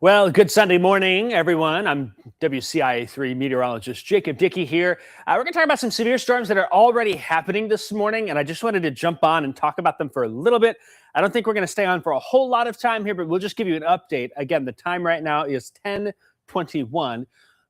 Well, good Sunday morning, everyone. I'm WCIA 3 meteorologist Jacob Dickey here. We're going to talk about some severe storms that are already happening this morning, and I just wanted to jump on and talk about them for a little bit. I don't think we're going to stay on for a whole lot of time here, but we'll just give you an update. Again, the time right now is 10:21.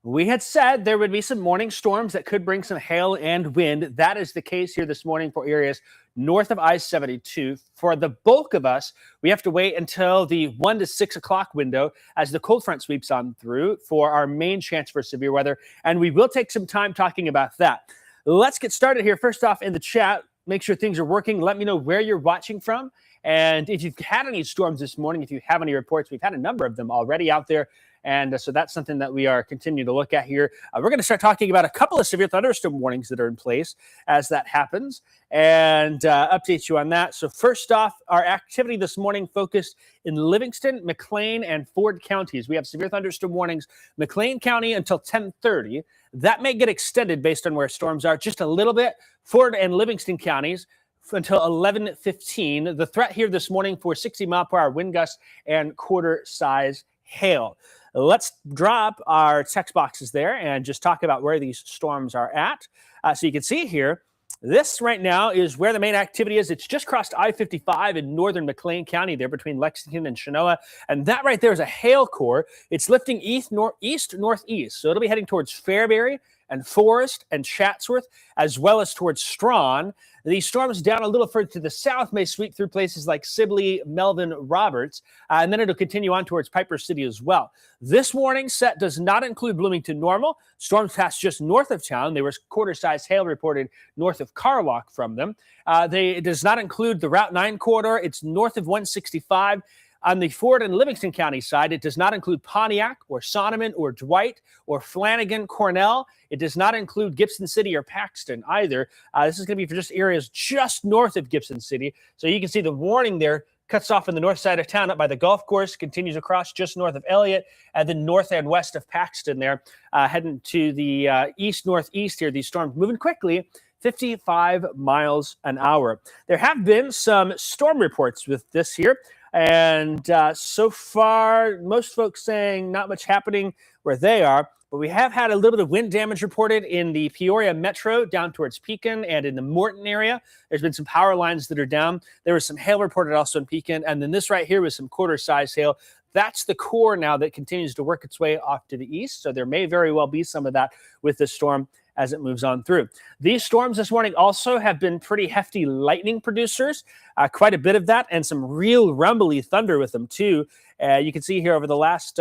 We had said there would be some morning storms that could bring some hail and wind. That is the case here this morning for areas north of I-72. For the bulk of us, we have to wait until the 1 to 6 o'clock window as the cold front sweeps on through for our main chance for severe weather. And we will take some time talking about that. Let's get started here. First off, in the chat, make sure things are working. Let me know where you're watching from. And if you've had any storms this morning, if you have any reports, we've had a number of them already out there. And so that's something that we are continuing to look at here. We're going to start talking about a couple of severe thunderstorm warnings that are in place as that happens and update you on that. So first off, our activity this morning focused in Livingston, McLean, and Ford counties. We have severe thunderstorm warnings, McLean County until 10:30. That may get extended based on where storms are just a little bit. Ford and Livingston counties until 11:15. The threat here this morning for 60-mile-per-hour wind gusts and quarter-size hail. Let's drop our text boxes there and just talk about where these storms are at. So you can see here, this right now is where the main activity is. It's just crossed I-55 in northern McLean County there between Lexington and Chenoa. And that right there is a hail core. It's lifting east-northeast. So it'll be heading towards Fairbury and Forest and Chatsworth, as well as towards Strawn. These storms down a little further to the south may sweep through places like Sibley, Melvin, Roberts, and then it'll continue on towards Piper City as well. This warning set does not include Bloomington Normal. Storms passed just north of town. There was quarter-size hail reported north of Carlock from them. It does not include the Route 9 corridor. It's north of 165. On the Ford and Livingston County side, it does not include Pontiac or Sonneman or Dwight or Flanagan, Cornell. It does not include Gibson City or Paxton either. This is going to be for just areas just north of Gibson City. So you can see the warning there cuts off on the north side of town up by the golf course, continues across just north of Elliott, and then north and west of Paxton there, heading to the east-northeast here. These storms moving quickly, 55 miles an hour. There have been some storm reports with this here. And so far, most folks saying not much happening where they are, but we have had a little bit of wind damage reported in the Peoria Metro down towards Pekin and in the Morton area. There's been some power lines that are down. There was some hail reported also in Pekin. And then this right here was some quarter-size hail. That's the core now that continues to work its way off to the east. So there may very well be some of that with this storm as it moves on through. These storms this morning also have been pretty hefty lightning producers, quite a bit of that, and some real rumbly thunder with them too. You can see here over the last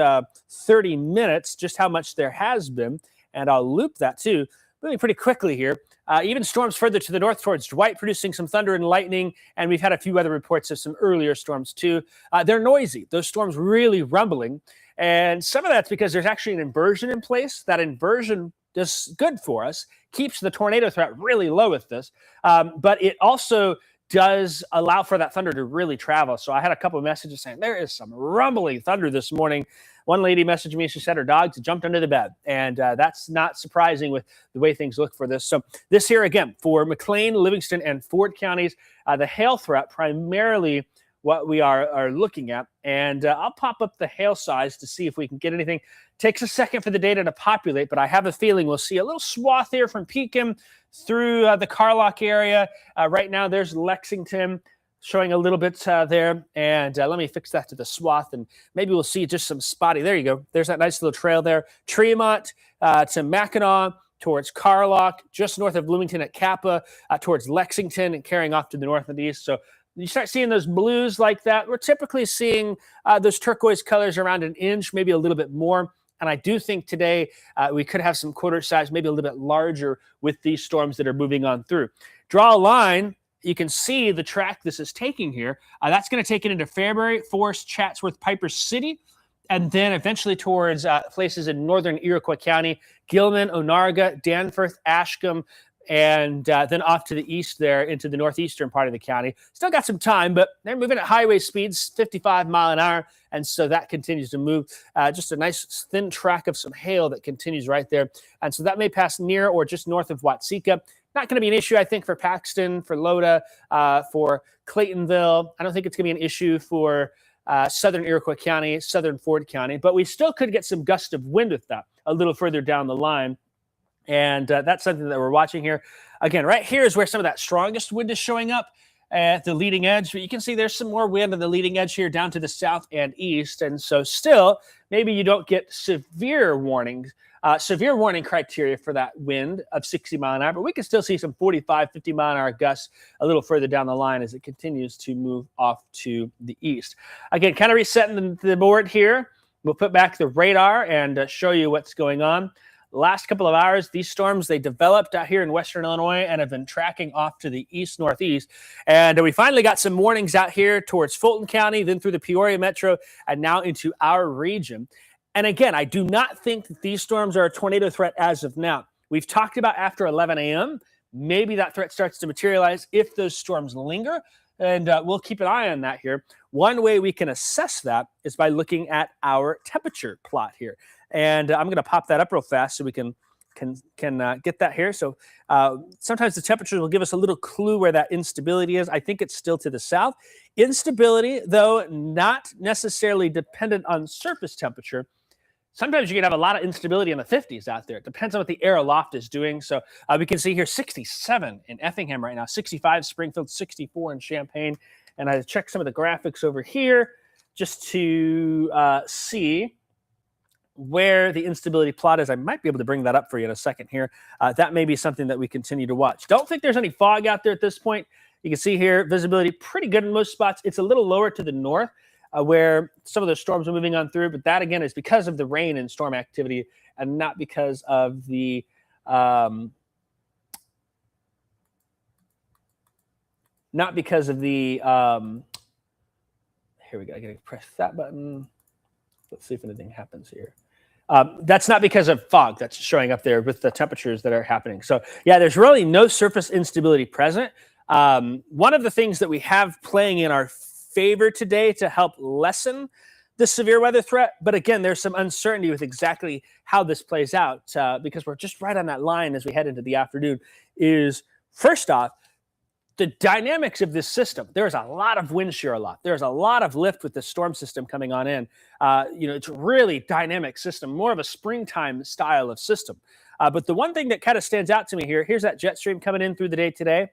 30 minutes just how much there has been, and I'll loop that too, moving pretty quickly here. Even storms further to the north towards Dwight producing some thunder and lightning, and we've had a few other reports of some earlier storms too. They're noisy. Those storms really rumbling, and some of that's because there's actually an inversion in place. That inversion is good for us, keeps the tornado threat really low with this, but it also does allow for that thunder to really travel. So I had a couple of messages saying there is some rumbling thunder this morning. One lady messaged me, she said her dogs jumped under the bed, and that's not surprising with the way things look for this. So this here again for McLean, Livingston, and Ford counties, the hail threat primarily what we are looking at. And I'll pop up the hail size to see if we can get anything. Takes a second for the data to populate, but I have a feeling we'll see a little swath here from Pekin through the Carlock area. Right now, there's Lexington showing a little bit there. And let me fix that to the swath, and maybe we'll see just some spotty. There you go. There's that nice little trail there. Tremont to Mackinac, towards Carlock, just north of Bloomington at Kappa, towards Lexington, and carrying off to the north and east. So you start seeing those blues like that. We're typically seeing those turquoise colors around an inch, maybe a little bit more. And I do think today we could have some quarter size, maybe a little bit larger with these storms that are moving on through. Draw a line. You can see the track this is taking here. That's going to take it into Fairbury, Forest, Chatsworth, Piper City, and then eventually towards places in northern Iroquois County, Gilman, Onarga, Danforth, Ashcombe, and then off to the east there into the northeastern part of the county. Still got some time, but they're moving at highway speeds, 55 mile an hour, and so that continues to move. Just a nice thin track of some hail that continues right there, and so that may pass near or just north of Watseka. Not going to be an issue, I think, for Paxton, for Loda, for Claytonville. I don't think it's going to be an issue for southern Iroquois County, southern Ford County, but we still could get some gust of wind with that a little further down the line. And that's something that we're watching here. Again, right here is where some of that strongest wind is showing up at the leading edge. But you can see there's some more wind on the leading edge here down to the south and east. And so still, maybe you don't get severe warnings, severe warning criteria for that wind of 60 mile an hour, but we can still see some 45, 50 mile an hour gusts a little further down the line as it continues to move off to the east. Again, kind of resetting the board here. We'll put back the radar and show you what's going on. Last couple of hours, these storms, they developed out here in western Illinois and have been tracking off to the east-northeast. And we finally got some warnings out here towards Fulton County, then through the Peoria Metro, and now into our region. And again, I do not think that these storms are a tornado threat as of now. We've talked about after 11 a.m., maybe that threat starts to materialize if those storms linger. And we'll keep an eye on that here. One way we can assess that is by looking at our temperature plot here. And I'm going to pop that up real fast so we can get that here. So sometimes the temperatures will give us a little clue where that instability is. I think it's still to the south. Instability, though not necessarily dependent on surface temperature. Sometimes you can have a lot of instability in the 50s out there. It depends on what the air aloft is doing. So we can see here 67 in Effingham right now, 65 Springfield, 64 in Champaign. And I checked some of the graphics over here just to see where the instability plot is. I might be able to bring that up for you in a second here. That may be something that we continue to watch. Don't think there's any fog out there at this point. You can see here, visibility pretty good in most spots. It's a little lower to the north where some of those storms are moving on through, but that again is because of the rain and storm activity and not because of the here we go. I gotta press that button. Let's see if anything happens here. That's not because of fog that's showing up there with the temperatures that are happening. So yeah, there's really no surface instability present. One of the things that we have playing in our favor today to help lessen the severe weather threat, but again, there's some uncertainty with exactly how this plays out because we're just right on that line as we head into the afternoon, is first off, the dynamics of this system. There's a lot of wind shear aloft. There's a lot of lift with the storm system coming on in. It's a really dynamic system, more of a springtime style of system. But the one thing that kind of stands out to me here, here's that jet stream coming in through the day today.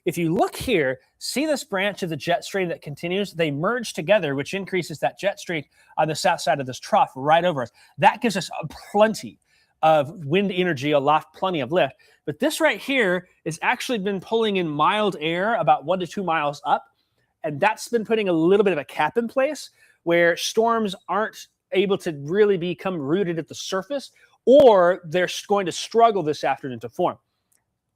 If you look here, see this branch of the jet stream that continues? They merge together, which increases that jet stream on the south side of this trough right over us. That gives us plenty of wind energy aloft, plenty of lift. But this right here has actually been pulling in mild air about 1 to 2 miles up. And that's been putting a little bit of a cap in place where storms aren't able to really become rooted at the surface, or they're going to struggle this afternoon to form.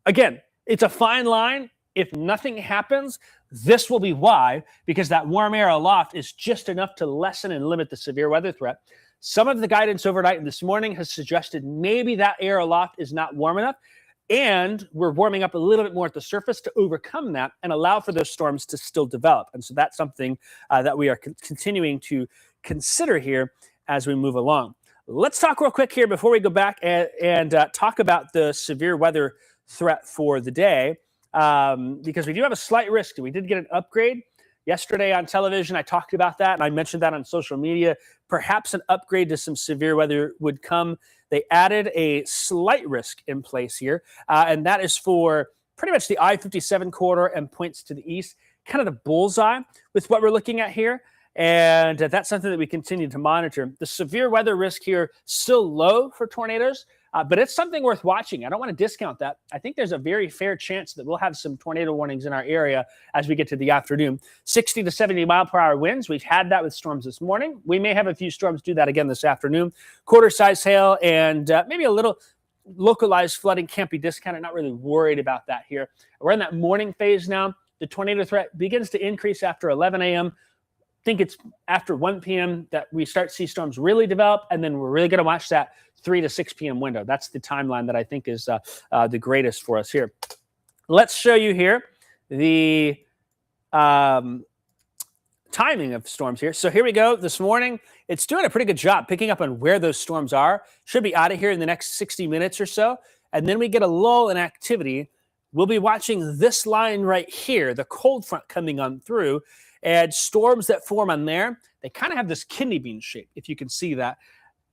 Again, it's a fine line. If nothing happens, this will be why, because that warm air aloft is just enough to lessen and limit the severe weather threat. Some of the guidance overnight this morning has suggested maybe that air aloft is not warm enough, and we're warming up a little bit more at the surface to overcome that and allow for those storms to still develop. And so that's something that we are continuing to consider here as we move along. Let's talk real quick here before we go back and talk about the severe weather threat for the day, because we do have a slight risk. We did get an upgrade yesterday on television. I talked about that, and I mentioned that on social media. Perhaps an upgrade to some severe weather would come. They added a slight risk in place here, and that is for pretty much the I-57 corridor and points to the east, kind of the bullseye with what we're looking at here. And that's something that we continue to monitor. The severe weather risk here still low for tornadoes, but it's something worth watching. I don't want to discount that. I think there's a very fair chance that we'll have some tornado warnings in our area as we get to the afternoon. 60 to 70 mile per hour winds. We've had that with storms this morning. We may have a few storms do that again this afternoon. Quarter-size hail and maybe a little localized flooding can't be discounted. Not really worried about that here. We're in that morning phase now. The tornado threat begins to increase after 11 a.m. I think it's after 1 p.m. that we start to see storms really develop, and then we're really going to watch that 3 to 6 p.m. window. That's the timeline that I think is the greatest for us here. Let's show you here the timing of storms here. So here we go. This morning, it's doing a pretty good job picking up on where those storms are. Should be out of here in the next 60 minutes or so. And then we get a lull in activity. We'll be watching this line right here, the cold front coming on through. And storms that form on there, they kind of have this kidney bean shape, if you can see that.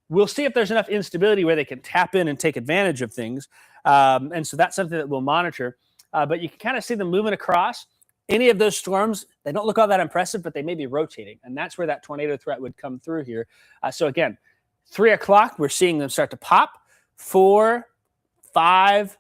We'll see if there's enough instability where they can tap in and take advantage of things. And so that's something that we'll monitor. But you can kind of see them moving across. Any of those storms, they don't look all that impressive, but they may be rotating. And that's where that tornado threat would come through here. So again, 3 o'clock, we're seeing them start to pop. 4, 5,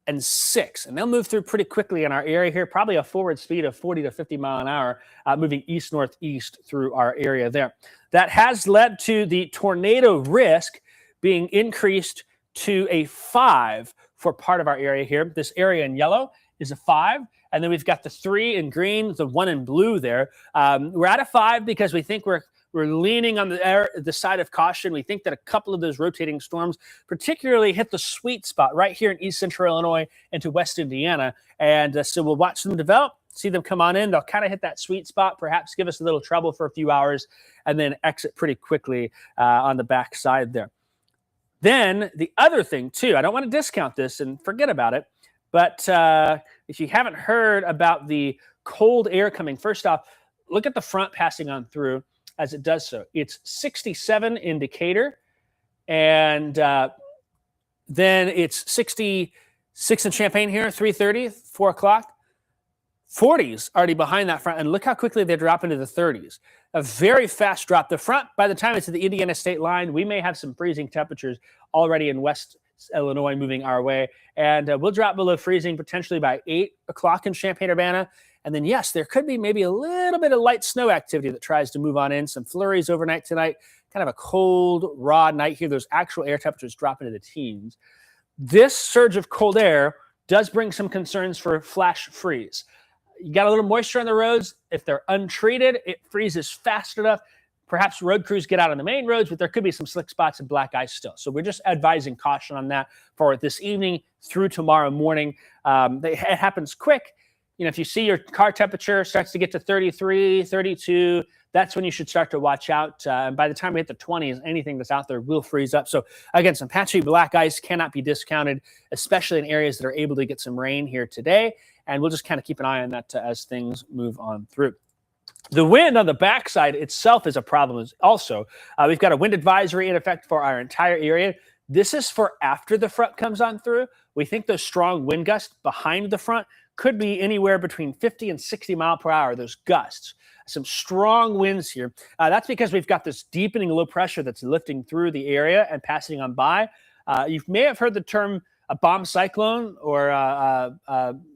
and 6. And they'll move through pretty quickly in our area here, probably a forward speed of 40 to 50 mile an hour, moving east-northeast through our area there. That has led to the tornado risk being increased to a 5 for part of our area here. This area in yellow is a 5. And then we've got the 3 in green, the 1 in blue there. We're at a 5 because we think we're leaning on the side of caution. We think that a couple of those rotating storms particularly hit the sweet spot right here in east central Illinois into west Indiana. And so we'll watch them develop, see them come on in. They'll kind of hit that sweet spot, perhaps give us a little trouble for a few hours, and then exit pretty quickly on the back side there. Then the other thing, too, I don't want to discount this and forget about it, but if you haven't heard about the cold air coming, first off, look at the front passing on through as it does so. It's 67 in Decatur, and then it's 66 in Champaign here, 3:30, 4 o'clock. 40s already behind that front, and look how quickly they drop into the 30s. A very fast drop. The front, by the time it's at the Indiana state line, we may have some freezing temperatures already in West Illinois moving our way, and we'll drop below freezing potentially by 8 o'clock in Champaign-Urbana. And then, yes, there could be maybe a little bit of light snow activity that tries to move on in. Some flurries overnight tonight. Kind of a cold, raw night here. Those actual air temperatures drop into the teens. This surge of cold air does bring some concerns for flash freeze. You got a little moisture on the roads. If they're untreated, it freezes fast enough. Perhaps road crews get out on the main roads, but there could be some slick spots and black ice still. So we're just advising caution on that for this evening through tomorrow morning. It happens quick. You know, if you see your car temperature starts to get to 33, 32, that's when you should start to watch out. And by the time we hit the 20s, anything that's out there will freeze up. So again, some patchy black ice cannot be discounted, especially in areas that are able to get some rain here today. And we'll just kind of keep an eye on that as things move on through. The wind on the backside itself is a problem also. We've got a wind advisory in effect for our entire area. This is for after the front comes on through. We think those strong wind gusts behind the front could be anywhere between 50 and 60 mile per hour, those gusts. Some strong winds here. That's because we've got this deepening low pressure that's lifting through the area and passing on by. You may have heard the term a bomb cyclone or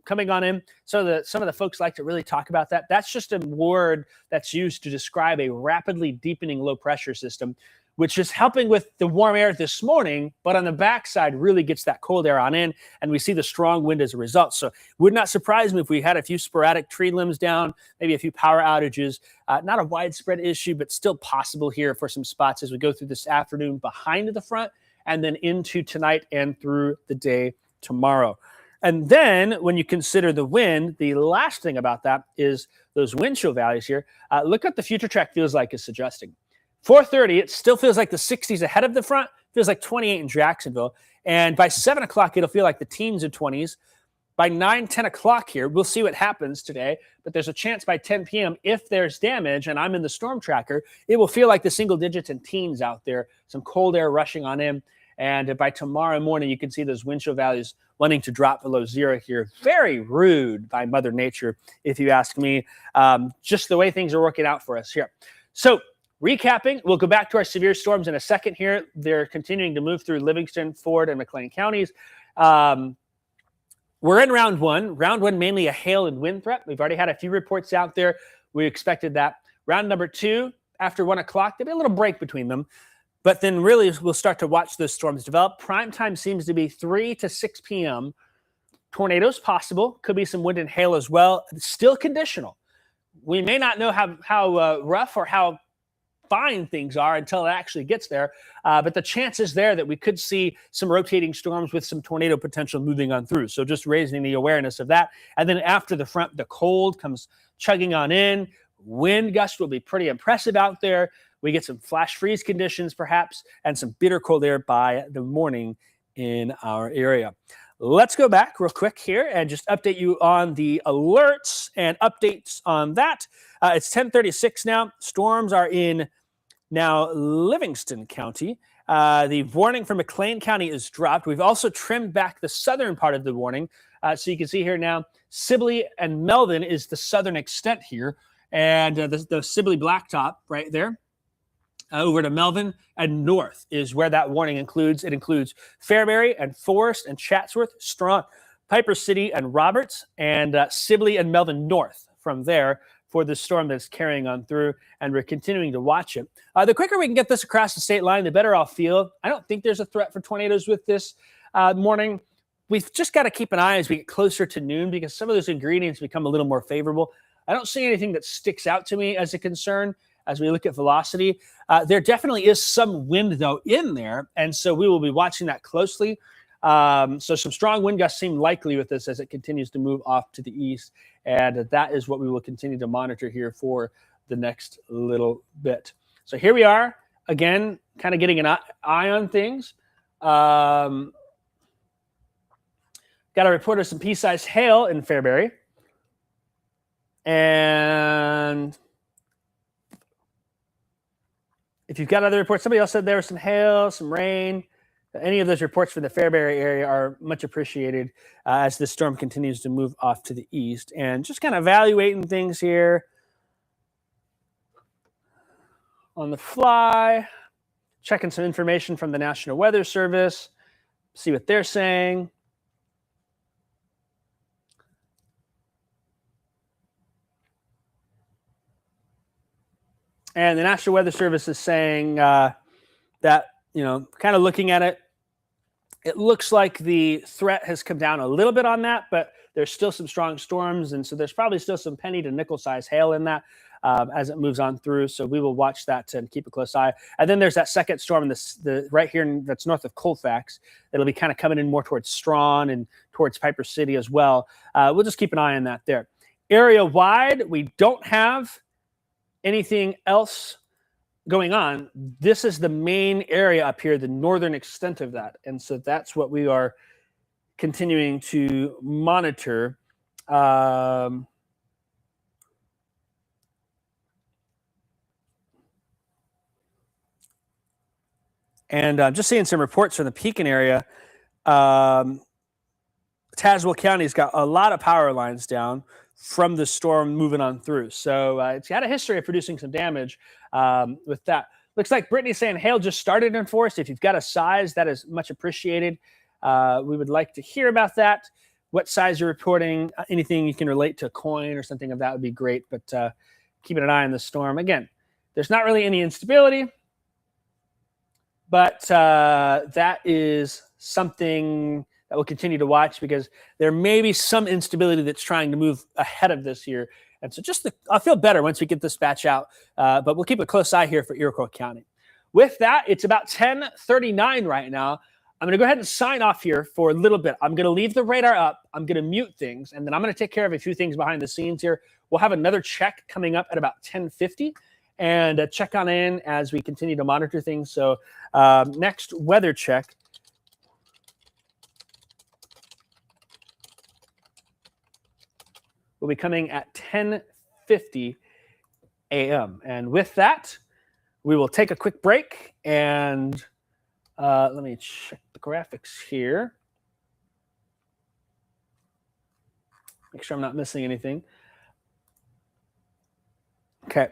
coming on in. So some of the folks like to really talk about that. That's just a word that's used to describe a rapidly deepening low pressure system, which is helping with the warm air this morning, but on the backside really gets that cold air on in, and we see the strong wind as a result. So it would not surprise me if we had a few sporadic tree limbs down, maybe a few power outages. Not a widespread issue, but still possible here for some spots as we go through this afternoon behind the front, and then into tonight and through the day tomorrow. And then when you consider the wind, the last thing about that is those wind chill values here. Look what the future track feels like is suggesting. 4:30, it still feels like the 60s ahead of the front. Feels like 28 in Jacksonville. And by 7 o'clock, it'll feel like the teens and 20s. By 9, 10 o'clock here, we'll see what happens today. But there's a chance by 10 p.m., if there's damage, and I'm in the storm tracker, it will feel like the single digits and teens out there. Some cold air rushing on in. And by tomorrow morning, you can see those wind chill values wanting to drop below zero here. Very rude by Mother Nature, if you ask me. Just the way things are working out for us here. So recapping, we'll go back to our severe storms in a second here. They're continuing to move through Livingston, Ford, and McLean counties. We're in round one. Round one, mainly a hail and wind threat. We've already had a few reports out there. We expected that. Round number 2, after 1 o'clock, there'll be a little break between them. But then really we'll start to watch those storms develop. Prime time seems to be 3 to 6 p.m. Tornadoes possible. Could be some wind and hail as well. It's still conditional. We may not know how rough or how fine things are until it actually gets there. But the chance is there that we could see some rotating storms with some tornado potential moving on through. So just raising the awareness of that. And then after the front, the cold comes chugging on in. Wind gusts will be pretty impressive out there. We get some flash freeze conditions perhaps and some bitter cold air by the morning in our area. let's go back real quick here and just update you on the alerts and updates on that. It's 10:36 now. Storms are in now Livingston County. The warning for McLean County is dropped. We've also trimmed back the southern part of the warning. So you can see here now, Sibley and Melvin is the southern extent here. And the Sibley Blacktop right there. Over to Melvin and north is where that warning includes. It includes Fairbury and Forest and Chatsworth, Straughn, Piper City and Roberts, and Sibley and Melvin north from there for the storm that's carrying on through, and we're continuing to watch it. The quicker we can get this across the state line, the better I'll feel. I don't think there's a threat for tornadoes with this morning. We've just got to keep an eye as we get closer to noon because some of those ingredients become a little more favorable. I don't see anything that sticks out to me as a concern as we look at velocity. There definitely is some wind, though, in there, and so we will be watching that closely. So some strong wind gusts seem likely with this as it continues to move off to the east, and that is what we will continue to monitor here for the next little bit. So here we are, again, kind of getting an eye on things. Got a report of some pea-sized hail in Fairbury. And if you've got other reports, somebody else said there was some hail, some rain. Any of those reports for the Fairbury area are much appreciated as this storm continues to move off to the east. And just kind of evaluating things here on the fly, checking some information from the National Weather Service, see what they're saying. And the National Weather Service is saying that, kind of looking at it, it looks like the threat has come down a little bit on that, but there's still some strong storms. And so there's probably still some penny to nickel size hail in that as it moves on through. So we will watch that and keep a close eye. And then there's that second storm in the right here that's north of Colfax. That'll be kind of coming in more towards Straughn and towards Piper City as well. We'll just keep an eye on that there. Area wide, we don't have anything else going on. This is the main area up here, the northern extent of that. And so that's what we are continuing to monitor. And I'm just seeing some reports from the Pekin area. Tazewell County's got a lot of power lines down from the storm moving on through. So it's had a history of producing some damage with that. Looks like Brittany's saying hail just started in Forest. If you've got a size, that is much appreciated. We would like to hear about that. What size you're reporting, anything you can relate to a coin or something of that would be great. But keeping an eye on the storm. Again, there's not really any instability, but that is something that we'll continue to watch because there may be some instability that's trying to move ahead of this year. And so I'll feel better once we get this batch out, but we'll keep a close eye here for Iroquois County. With that, it's about 10:39 right now. I'm going to go ahead and sign off here for a little bit. I'm going to leave the radar up. I'm going to mute things, and then I'm going to take care of a few things behind the scenes here. We'll have another check coming up at about 10:50 and check on in as we continue to monitor things. So next weather check will be coming at 10:50 a.m. And with that, we will take a quick break and let me check the graphics here. Make sure I'm not missing anything. Okay.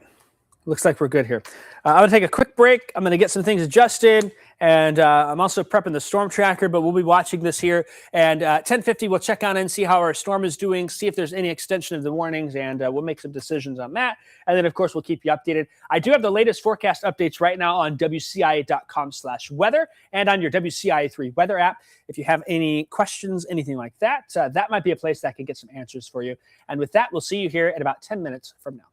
Looks like we're good here. I'm going to take a quick break. I'm going to get some things adjusted, and I'm also prepping the storm tracker, but we'll be watching this here. And 10:50, we'll check on and see how our storm is doing, see if there's any extension of the warnings, and we'll make some decisions on that. And then, of course, we'll keep you updated. I do have the latest forecast updates right now on WCIA.com/weather and on your WCIA3 weather app. If you have any questions, anything like that, that might be a place that can get some answers for you. And with that, we'll see you here in about 10 minutes from now.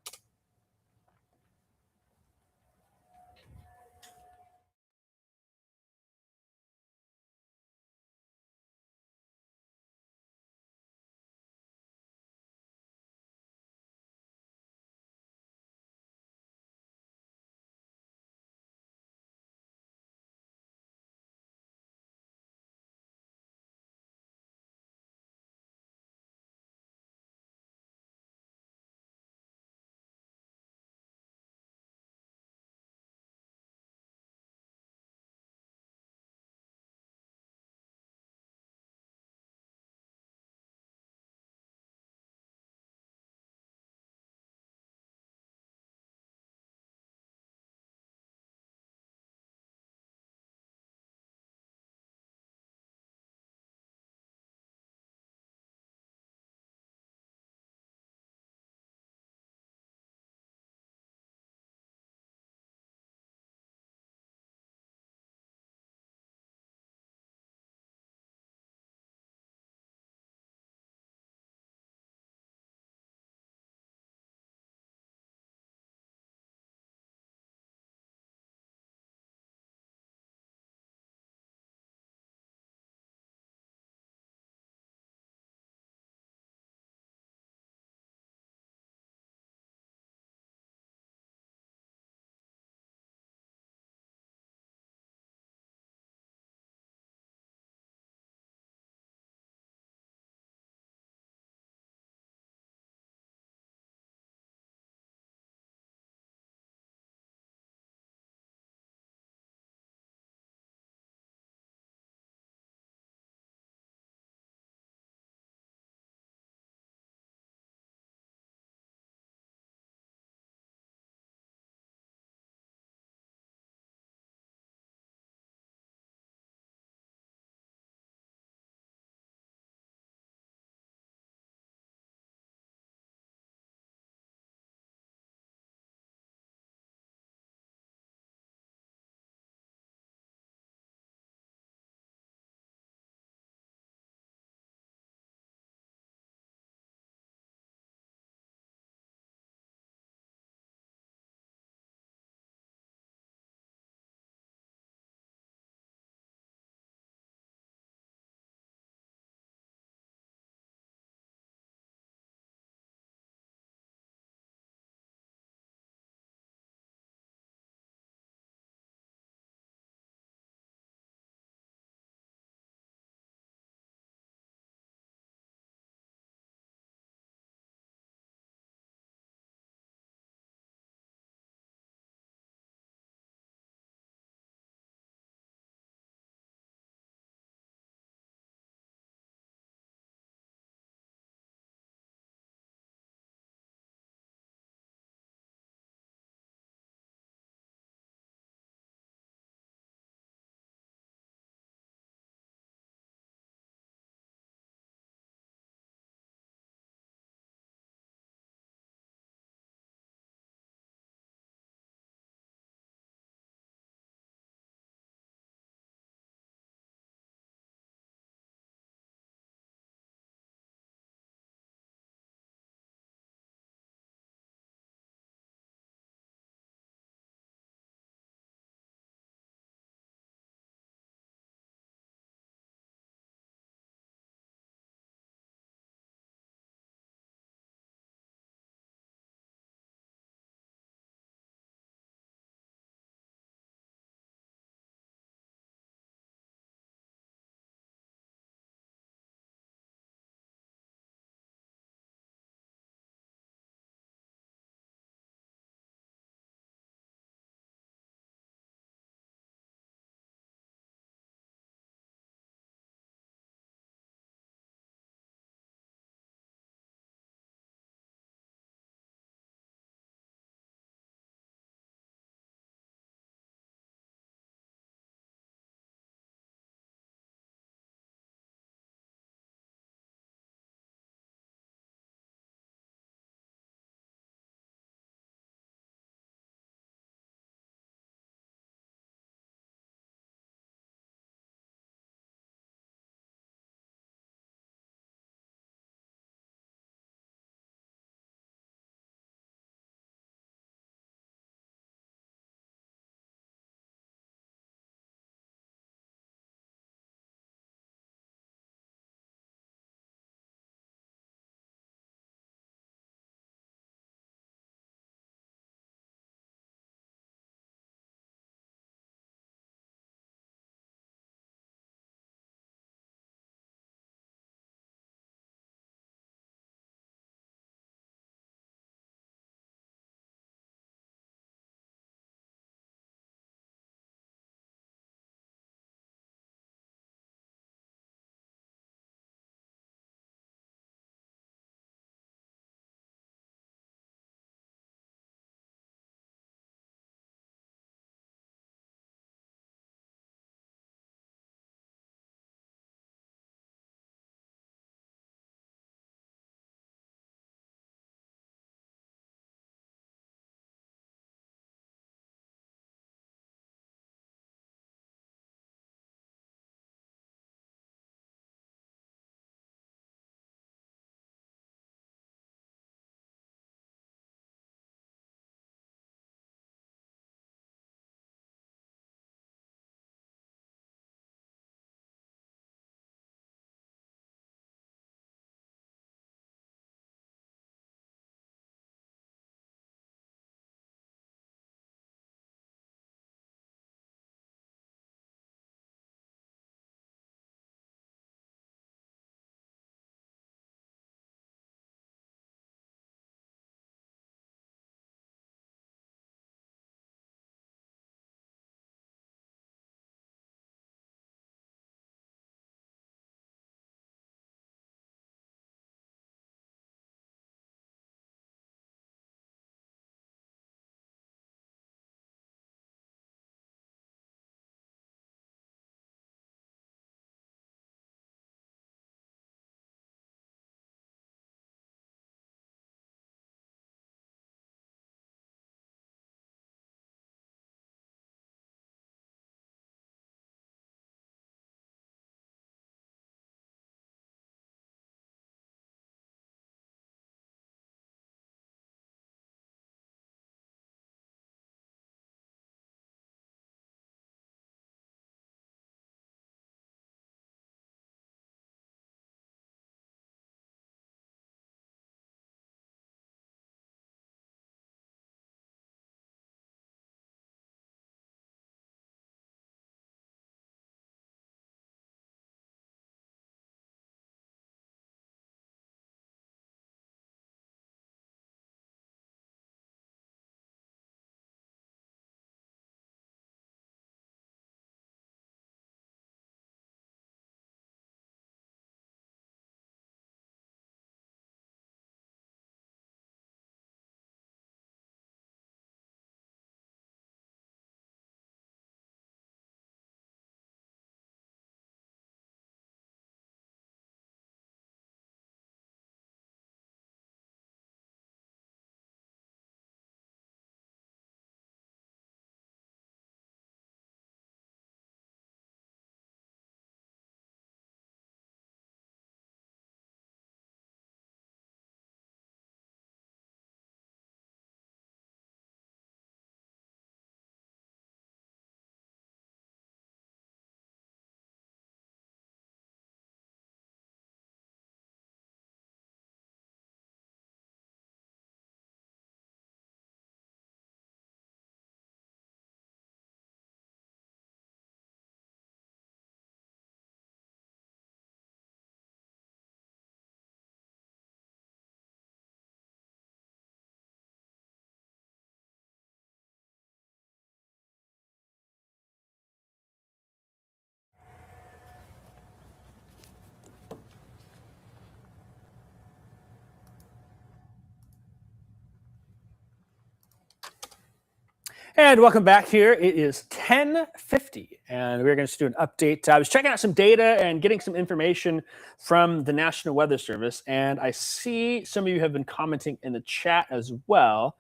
And welcome back here. It is 10:50, and we're going to do an update. I was checking out some data and getting some information from the National Weather Service, and I see some of you have been commenting in the chat as well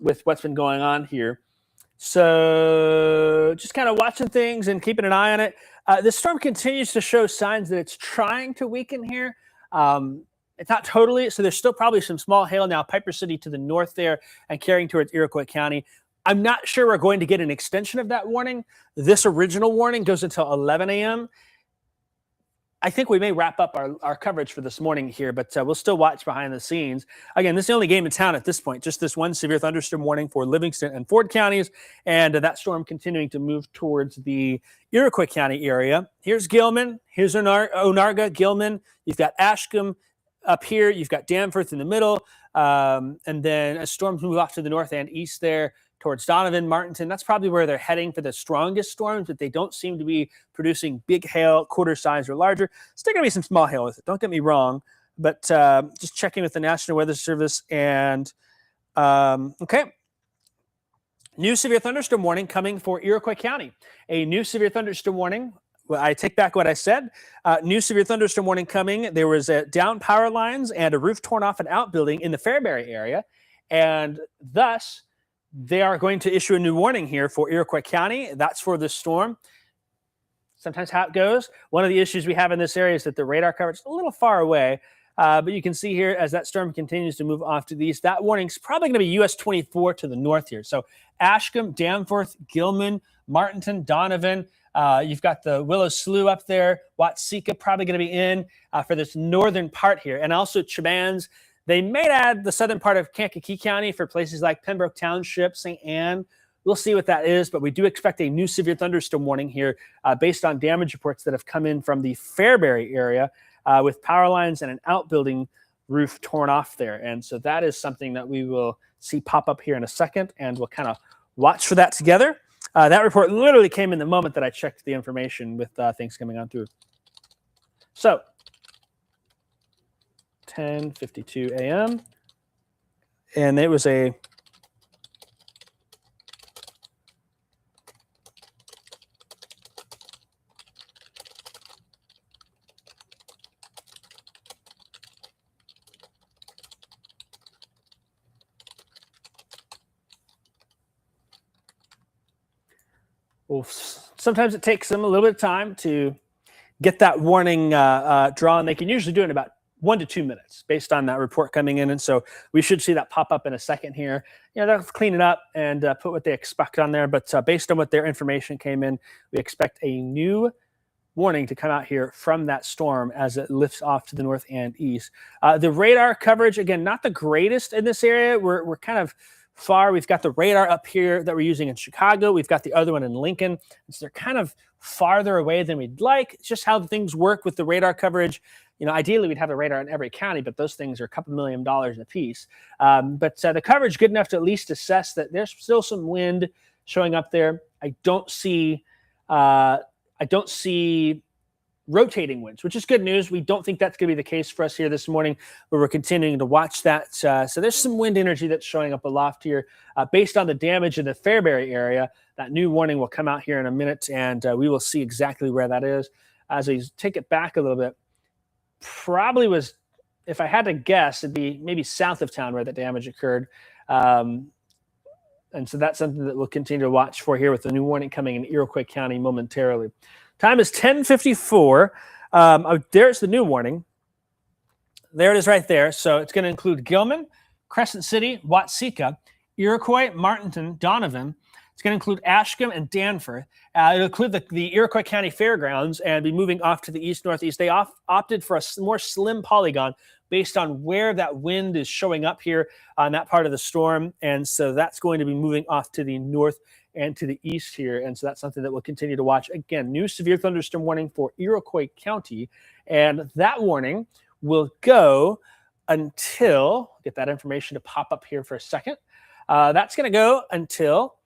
with what's been going on here. So just kind of watching things and keeping an eye on it. This storm continues to show signs that it's trying to weaken here. It's not totally, so there's still probably some small hail now, Piper City to the north there and carrying towards Iroquois County. I'm not sure we're going to get an extension of that warning. This original warning goes until 11 a.m. I think we may wrap up our coverage for this morning here, but we'll still watch behind the scenes. Again, this is the only game in town at this point, just this one severe thunderstorm warning for Livingston and Ford counties, and that storm continuing to move towards the Iroquois County area. Here's Gilman, here's Onarga, Gilman. You've got Ashcombe up here, you've got Danforth in the middle, and then as storms move off to the north and east there towards Donovan, Martinton. That's probably where they're heading for the strongest storms, but they don't seem to be producing big hail, quarter size or larger. Still going to be some small hail with it, don't get me wrong, but just checking with the National Weather Service. And okay, new severe thunderstorm warning coming for Iroquois County. A new severe thunderstorm warning. Well, I take back what I said. New severe thunderstorm warning coming. There was down power lines and a roof torn off an outbuilding in the Fairbury area. And thus, they are going to issue a new warning here for Iroquois County. That's for this storm. Sometimes how it goes. One of the issues we have in this area is that the radar coverage is a little far away. But you can see here as that storm continues to move off to the east, that warning is probably going to be US 24 to the north here. So Ashcombe, Danforth, Gilman, Martinton, Donovan. You've got the Willow Slough up there. Watseka probably going to be in for this northern part here. And also Chemans. They may add the southern part of Kankakee County for places like Pembroke Township, St. Anne. We'll see what that is, but we do expect a new severe thunderstorm warning here based on damage reports that have come in from the Fairbury area with power lines and an outbuilding roof torn off there. And so that is something that we will see pop up here in a second, and we'll kind of watch for that together. That report literally came in the moment that I checked the information with things coming on through. So 10:52 a.m. And it was a well, sometimes it takes them a little bit of time to get that warning drawn. They can usually do it in about 1 to 2 minutes based on that report coming in. And so we should see that pop up in a second here. You know, they'll clean it up and put what they expect on there. But based on what their information came in, we expect a new warning to come out here from that storm as it lifts off to the north and east. The radar coverage, again, not the greatest in this area. We're kind of far. We've got the radar up here that we're using in Chicago. We've got the other one in Lincoln. So they're kind of farther away than we'd like. It's just how things work with the radar coverage. You know, ideally, we'd have a radar in every county, but those things are a couple $1 million a piece. But the coverage good enough to at least assess that there's still some wind showing up there. I don't see rotating winds, which is good news. We don't think that's going to be the case for us here this morning, but we're continuing to watch that. So there's some wind energy that's showing up aloft here. Based on the damage in the Fairbury area, that new warning will come out here in a minute, and we will see exactly where that is. As we take it back a little bit, probably was, if I had to guess, it'd be maybe south of town where the damage occurred. And so that's something that we'll continue to watch for here with the new warning coming in Iroquois County momentarily. Time is 10:54. There's the new warning. There it is right there. So it's going to include Gilman, Crescent City, Watseka, Iroquois, Martinton, Donovan. It's going to include Ashcombe and Danforth. It'll include the Iroquois County Fairgrounds and be moving off to the east-northeast. They opted for a more slim polygon based on where that wind is showing up here on that part of the storm. And so that's going to be moving off to the north and to the east here. And so that's something that we'll continue to watch. Again, new severe thunderstorm warning for Iroquois County. And that warning will go until, get that information to pop up here for a second. That's going to go until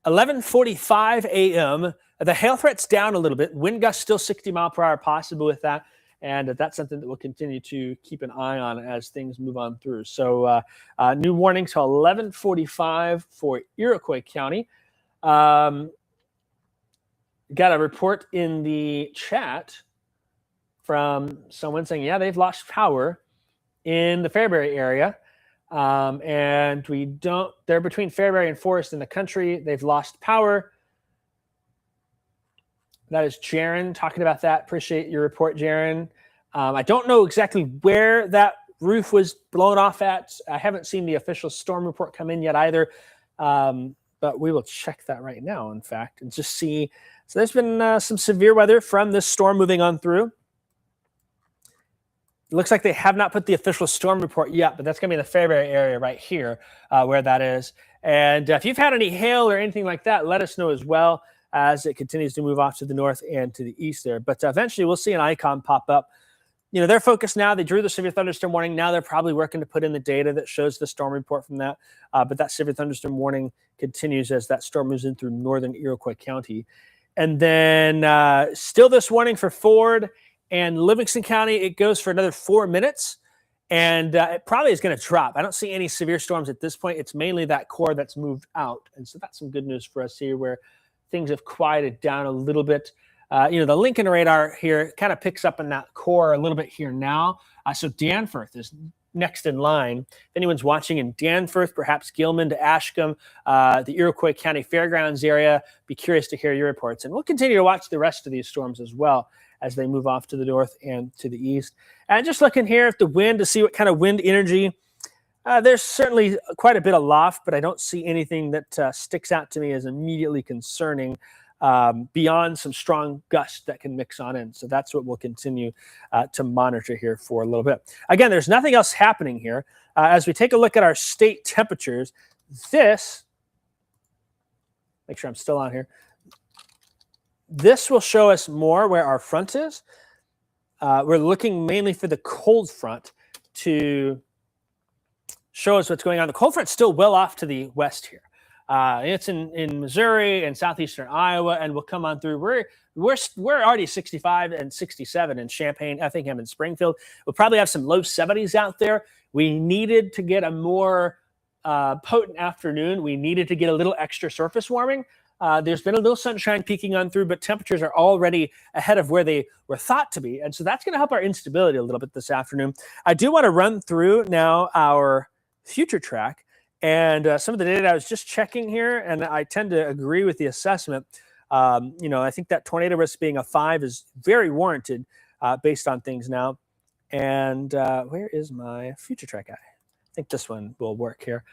11:45 a.m. The hail threat's down a little bit. Wind gusts still 60 mile per hour possible with that. And that's something that we'll continue to keep an eye on as things move on through. So new warning till 11:45 for Iroquois County. Got a report in the chat from someone saying, yeah, they've lost power in the Fairbury area. And they're between Fairbury and Forest in the country. They've lost power. That is Jaron talking about that. Appreciate your report, Jaron. I don't know exactly where that roof was blown off at. I haven't seen the official storm report come in yet either. But we will check that right now, in fact, and just see. So there's been some severe weather from this storm moving on through. It looks like they have not put the official storm report yet, but that's going to be in the Fairbury area right here where that is. And if you've had any hail or anything like that, let us know as well as it continues to move off to the north and to the east there. But eventually we'll see an icon pop up. You know, they're focused now. They drew the severe thunderstorm warning. Now they're probably working to put in the data that shows the storm report from that. But that severe thunderstorm warning continues as that storm moves in through northern Iroquois County. And then still this warning for Ford and Livingston County. It goes for another 4 minutes. And it probably is going to drop. I don't see any severe storms at this point. It's mainly that core that's moved out. And so that's some good news for us here where things have quieted down a little bit. You know, the Lincoln radar here kind of picks up in that core a little bit here now. So Danforth is next in line. If anyone's watching in Danforth, perhaps Gilman to Ashcombe, the Iroquois County Fairgrounds area, be curious to hear your reports. And we'll continue to watch the rest of these storms as well as they move off to the north and to the east. And just looking here at the wind to see what kind of wind energy. There's certainly quite a bit aloft, but I don't see anything that sticks out to me as immediately concerning beyond some strong gusts that can mix on in. So that's what we'll continue to monitor here for a little bit. Again, there's nothing else happening here. As we take a look at our state temperatures, this, make sure I'm still on here, this will show us more where our front is. We're looking mainly for the cold front to show us what's going on. The cold front's still well off to the west here. It's in Missouri and southeastern Iowa, and we'll come on through. We're already 65 and 67 in Champaign, Effingham, and Springfield. We'll probably have some low 70s out there. We needed to get a more potent afternoon. We needed to get a little extra surface warming. There's been a little sunshine peeking on through, but temperatures are already ahead of where they were thought to be. And so that's going to help our instability a little bit this afternoon. I do want to run through now our future track and some of the data I was just checking here, and I tend to agree with the assessment. You know, I think that tornado risk being a 5 is very warranted based on things now. And where is my future track guy? I think this one will work here.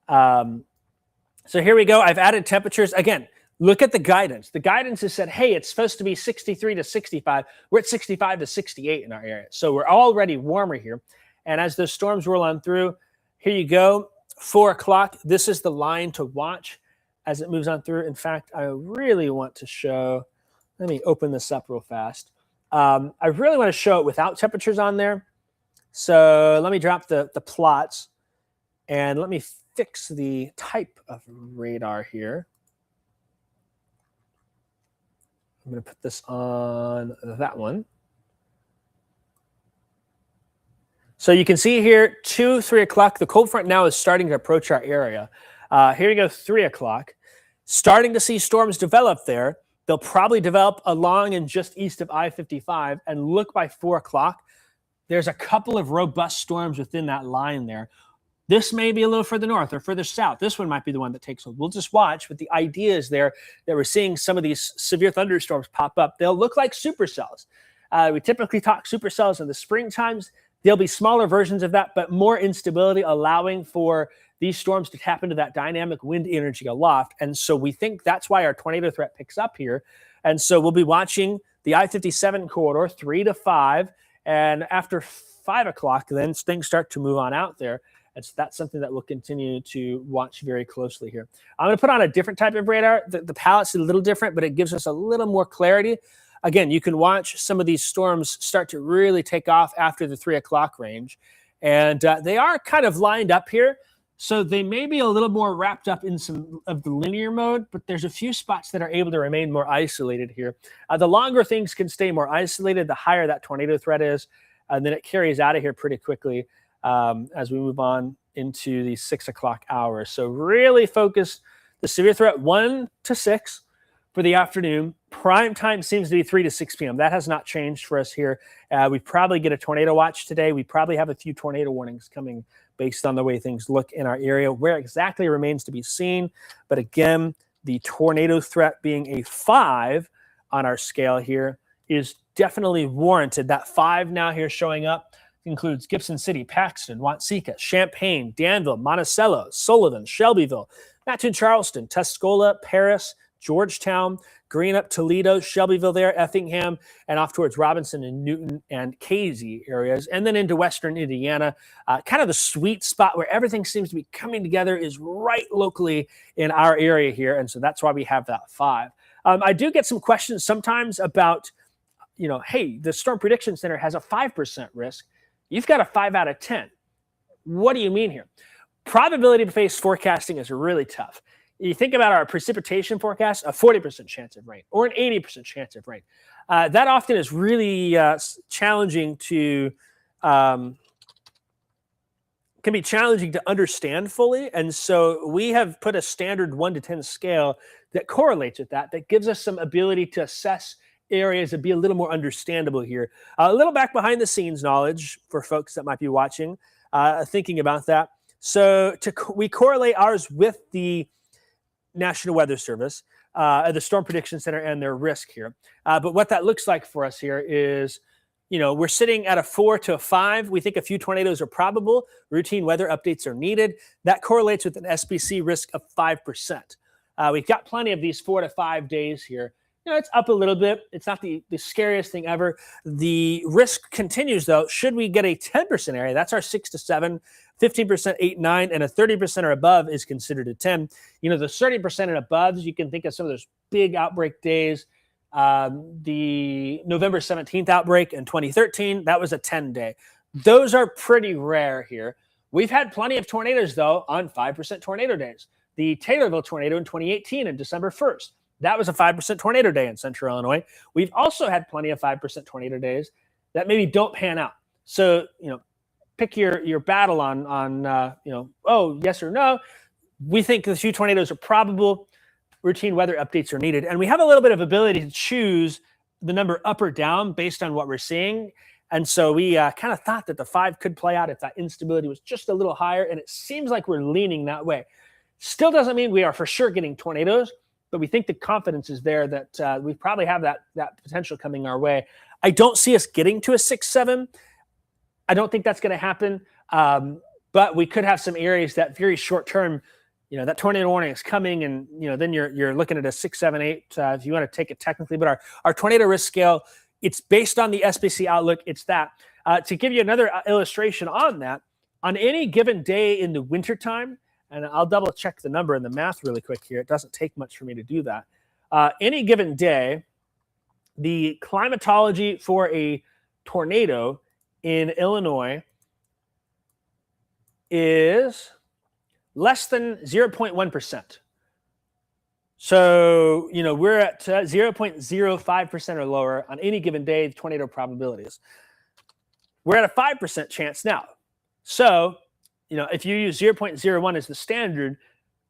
So here we go. I've added temperatures. Again, look at the guidance. The guidance has said, hey, it's supposed to be 63 to 65. We're at 65 to 68 in our area. So we're already warmer here. And as those storms roll on through, here you go, 4 o'clock. This is the line to watch as it moves on through. In fact, I really want to show, let me open this up real fast. I really want to show it without temperatures on there. So let me drop the plots and let me fix the type of radar here. I'm going to put this on that one. So you can see here, 2, 3 o'clock. The cold front now is starting to approach our area. Here you go, 3 o'clock. Starting to see storms develop there. They'll probably develop along and just east of I-55. And look, by 4 o'clock, there's a couple of robust storms within that line there. This may be a little further north or further south. This one might be the one that takes hold. We'll just watch. But the idea is there that we're seeing some of these severe thunderstorms pop up. They'll look like supercells. We typically talk supercells in the spring times. There'll be smaller versions of that, but more instability, allowing for these storms to tap into that dynamic wind energy aloft. And so we think that's why our tornado threat picks up here. And so we'll be watching the I-57 corridor 3 to 5. And after 5 o'clock, then things start to move on out there. And so that's something that we'll continue to watch very closely here. I'm going to put on a different type of radar. The palette's a little different, but it gives us a little more clarity. Again, you can watch some of these storms start to really take off after the 3 o'clock range. And they are kind of lined up here. So they may be a little more wrapped up in some of the linear mode, but there's a few spots that are able to remain more isolated here. The longer things can stay more isolated, the higher that tornado threat is, and then it carries out of here pretty quickly as we move on into the 6 o'clock hour. So really focus the severe threat 1 to 6 for the afternoon. Prime time seems to be 3 to 6 p.m. That has not changed for us here. We probably get a tornado watch today. We probably have a few tornado warnings coming based on the way things look in our area. Where exactly remains to be seen. But again, the tornado threat being a 5 on our scale here is definitely warranted. That 5 now here showing up includes Gibson City, Paxton, Watseka, Champaign, Danville, Monticello, Sullivan, Shelbyville, Mattoon, Charleston, Tuscola, Paris, Georgetown, Greenup, Toledo, Shelbyville there, Effingham, and off towards Robinson and Newton and Casey areas, and then into western Indiana. Kind of the sweet spot where everything seems to be coming together is right locally in our area here, and so that's why we have that 5. I do get some questions sometimes about, hey, the Storm Prediction Center has a 5% risk. You've got a 5 out of 10. What do you mean here? Probability-based forecasting is really tough. You think about our precipitation forecast, a 40% chance of rain or an 80% chance of rain. That often is really challenging to, can be challenging to understand fully. And so we have put a standard 1 to 10 scale that correlates with that gives us some ability to assess areas and be a little more understandable here. A little back behind the scenes knowledge for folks that might be watching, thinking about that. So we correlate ours with the National Weather Service, the Storm Prediction Center, and their risk here. But what that looks like for us here is, we're sitting at a 4 to a 5. We think a few tornadoes are probable. Routine weather updates are needed. That correlates with an SPC risk of 5%. We've got plenty of these 4 to 5 days here. It's up a little bit. It's not the scariest thing ever. The risk continues, though. Should we get a 10% area, that's our 6 to 7, 15%, 8, 9, and a 30% or above is considered a 10. The 30% and above, you can think of some of those big outbreak days. The November 17th outbreak in 2013, that was a 10-day. Those are pretty rare here. We've had plenty of tornadoes, though, on 5% tornado days. The Taylorville tornado in 2018 on December 1st. That was a 5% tornado day in central Illinois. We've also had plenty of 5% tornado days that maybe don't pan out. So, pick your battle on yes or no. We think the few tornadoes are probable. Routine weather updates are needed. And we have a little bit of ability to choose the number up or down based on what we're seeing. And so we kind of thought that the 5 could play out if that instability was just a little higher. And it seems like we're leaning that way. Still doesn't mean we are for sure getting tornadoes, but we think the confidence is there that we probably have that potential coming our way. I don't see us getting to a 6-7. I don't think that's going to happen. But we could have some areas that very short term, that tornado warning is coming, and then you're looking at a 6, 7, 8. If you want to take it technically, but our tornado risk scale, it's based on the SPC outlook. It's that. To give you another illustration on that, on any given day in the wintertime, and I'll double check the number and the math really quick here. It doesn't take much for me to do that. Any given day, the climatology for a tornado in Illinois is less than 0.1%. So, we're at 0.05% or lower on any given day, the tornado probabilities. We're at a 5% chance now. So, if you use 0.01 as the standard,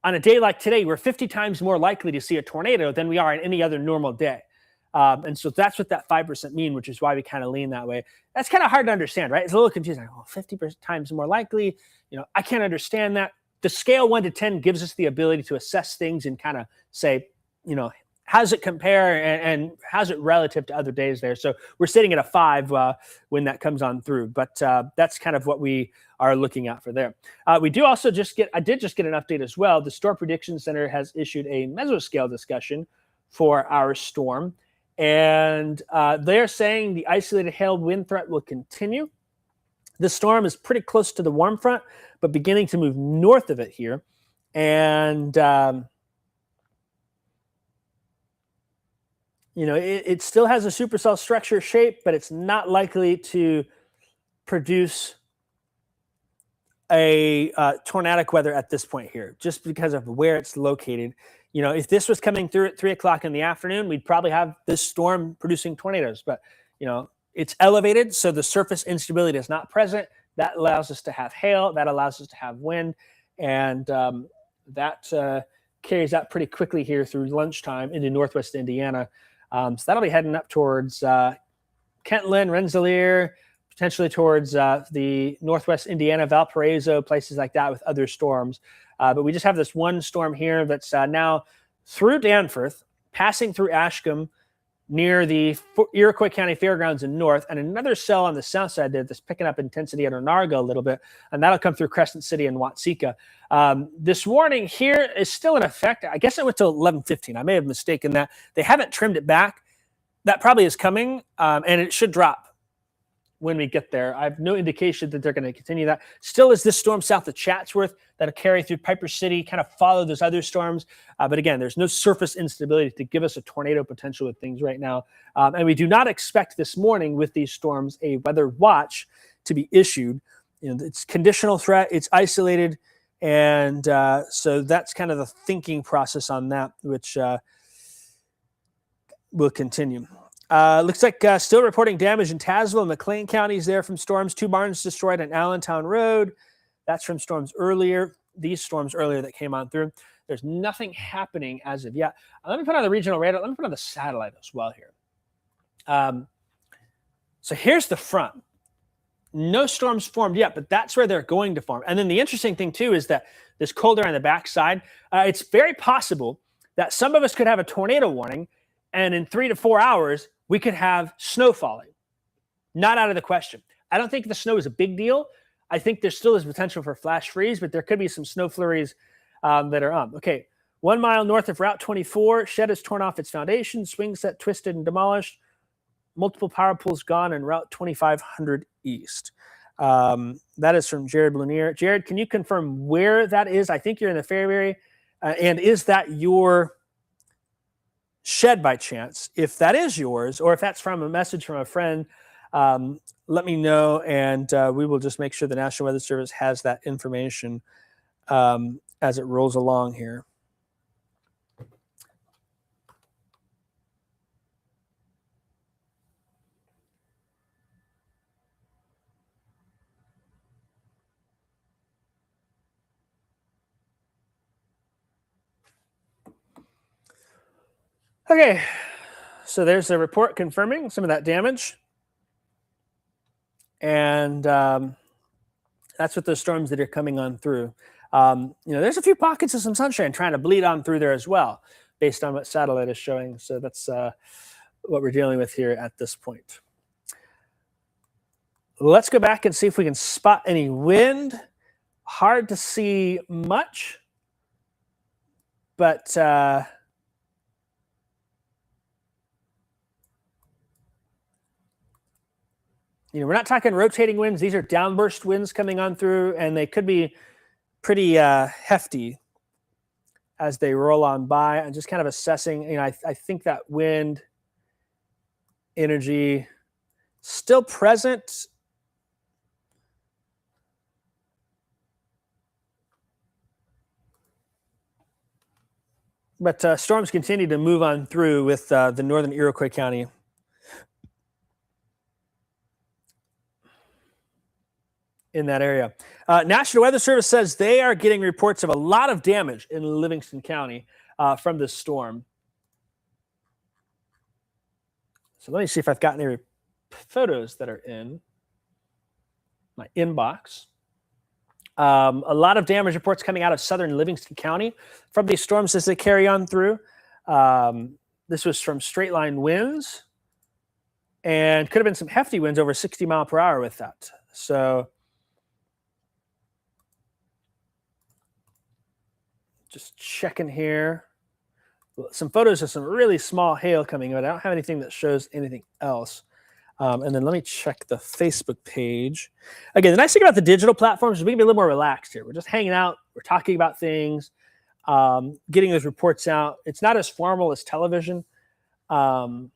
on a day like today, we're 50 times more likely to see a tornado than we are on any other normal day. And so that's what that 5% mean, which is why we kind of lean that way. That's kind of hard to understand, right? It's a little confusing. Like, 50 times more likely. I can't understand that. The scale 1 to 10 gives us the ability to assess things and kind of say, how does it compare and how's it relative to other days there? So we're sitting at a 5 when that comes on through, but that's kind of what we are looking at for there. We do also I did just get an update as well. The Storm Prediction Center has issued a mesoscale discussion for our storm, and they're saying the isolated hail wind threat will continue. The storm is pretty close to the warm front, but beginning to move north of it here. And it still has a supercell structure shape, but it's not likely to produce a tornadic weather at this point here, just because of where it's located. You know, if this was coming through at 3 o'clock in the afternoon, we'd probably have this storm producing tornadoes. But, you know, it's elevated, so the surface instability is not present. That allows us to have hail. That allows us to have wind. And that carries out pretty quickly here through lunchtime into northwest Indiana. So that'll be heading up towards Kentland, Rensselaer, potentially towards the northwest Indiana, Valparaiso, places like that with other storms. But we just have this one storm here that's now through Danforth, passing through Ashcombe, near the Iroquois County Fairgrounds in north, and another cell on the south side there that's picking up intensity at Onarga a little bit, and that'll come through Crescent City and Watseka. This warning here is still in effect. I guess it went to 11:15. I may have mistaken that. They haven't trimmed it back. That probably is coming, and it should drop when we get there. I have no indication that they're going to continue that. Still is this storm south of Chatsworth that'll carry through Piper City, kind of follow those other storms. But again, there's no surface instability to give us a tornado potential with things right now. And we do not expect this morning with these storms a weather watch to be issued. You know, it's conditional threat, it's isolated. And so that's kind of the thinking process on that, which will continue. Looks like still reporting damage in Tazewell and McLean counties there from storms. 2 barns destroyed on Allentown Road. That's from storms earlier. These storms earlier that came on through. There's nothing happening as of yet. Let me put on the regional radar. Let me put on the satellite as well here. So here's the front. No storms formed yet, but that's where they're going to form. And then the interesting thing, too, is that this cold air on the backside, it's very possible that some of us could have a tornado warning, and in 3 to 4 hours, we could have snow falling. Not out of the question. I don't think the snow is a big deal. I think there still is potential for flash freeze, but there could be some snow flurries that are on. Okay, 1 mile north of Route 24, shed has torn off its foundation, swing set twisted and demolished. Multiple power poles gone in Route 2500 East. That is from Jared Blunier. Jared, can you confirm where that is? I think you're in the Fairbury. And is that your shed by chance? If that is yours, or if that's from a message from a friend, let me know, and we will just make sure the National Weather Service has that information as it rolls along here. Okay, so there's a report confirming some of that damage. And that's with those storms that are coming on through. You know, there's a few pockets of some sunshine trying to bleed on through there as well, based on what satellite is showing. So that's what we're dealing with here at this point. Let's go back and see if we can spot any wind. Hard to see much, but you know, we're not talking rotating winds. These are downburst winds coming on through, and they could be pretty hefty as they roll on by. I'm just kind of assessing. You know, I think that wind energy still present. But storms continue to move on through with the northern Iroquois County. In that area. National Weather Service says they are getting reports of a lot of damage in Livingston County from this storm. So let me see if I've got any photos that are in my inbox. A lot of damage reports coming out of southern Livingston County from these storms as they carry on through. This was from straight line winds, and could have been some hefty winds over 60 miles per hour with that. So just checking here. Some photos of some really small hail coming out. I don't have anything that shows anything else. And then let me check the Facebook page. Again, the nice thing about the digital platforms is we can be a little more relaxed here. We're just hanging out. We're talking about things, getting those reports out. It's not as formal as television. I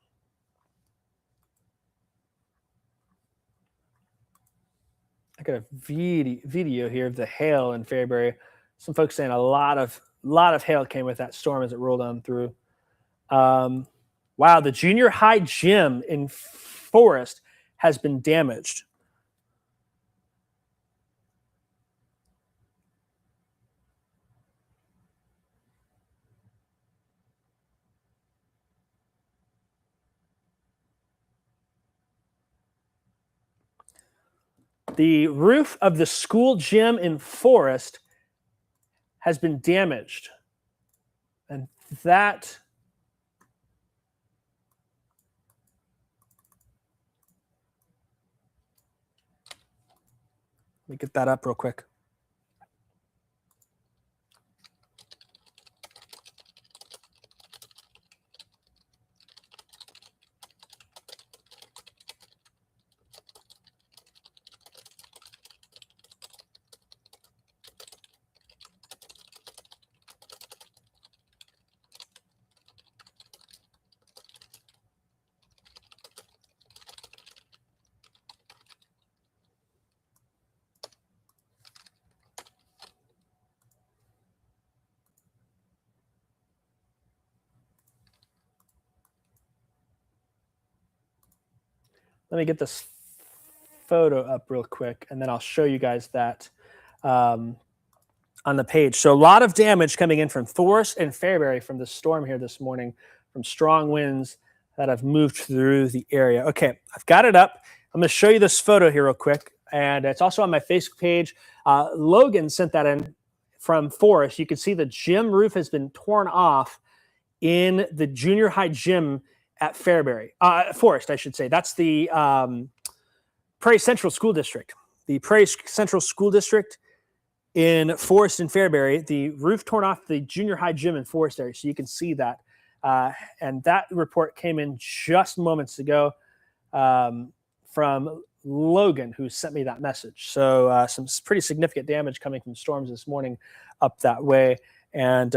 I got a video here of the hail in Fairbury. Some folks saying a lot of hail came with that storm as it rolled on through. Wow, the junior high gym in Forest has been damaged. The roof of the school gym in Forest has been damaged. And that let me get that up real quick. Let me get this photo up real quick, and then I'll show you guys that on the page. So a lot of damage coming in from Forest and Fairbury from the storm here this morning, from strong winds that have moved through the area. Okay, I've got it up. I'm going to show you this photo here real quick, and it's also on my Facebook page. Logan sent that in from Forest. You can see the gym roof has been torn off in the junior high gym at Forest, I should say. That's the Prairie Central School District. The Prairie Central School District in Forest and Fairbury, the roof torn off the junior high gym in Forest area. So you can see that. And that report came in just moments ago from Logan, who sent me that message. So some pretty significant damage coming from storms this morning up that way. And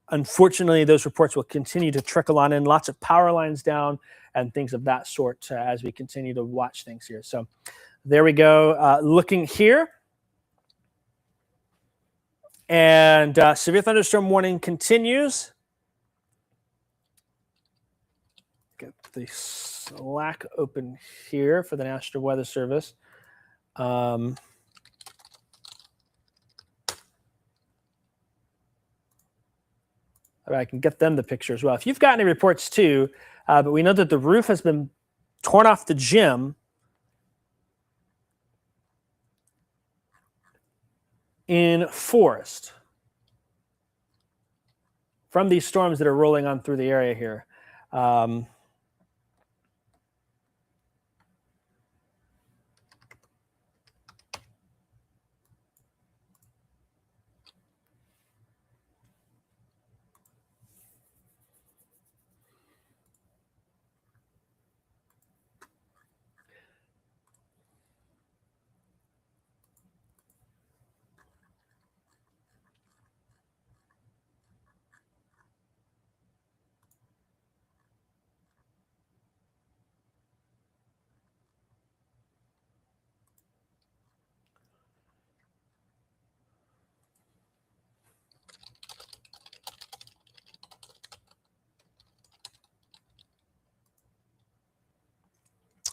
unfortunately, those reports will continue to trickle on in. Lots of power lines down and things of that sort as we continue to watch things here. So there we go. Looking here. And severe thunderstorm warning continues. Get the Slack open here for the National Weather Service. I can get them the picture as well. If you've got any reports too, but we know that the roof has been torn off the gym in Forest from these storms that are rolling on through the area here.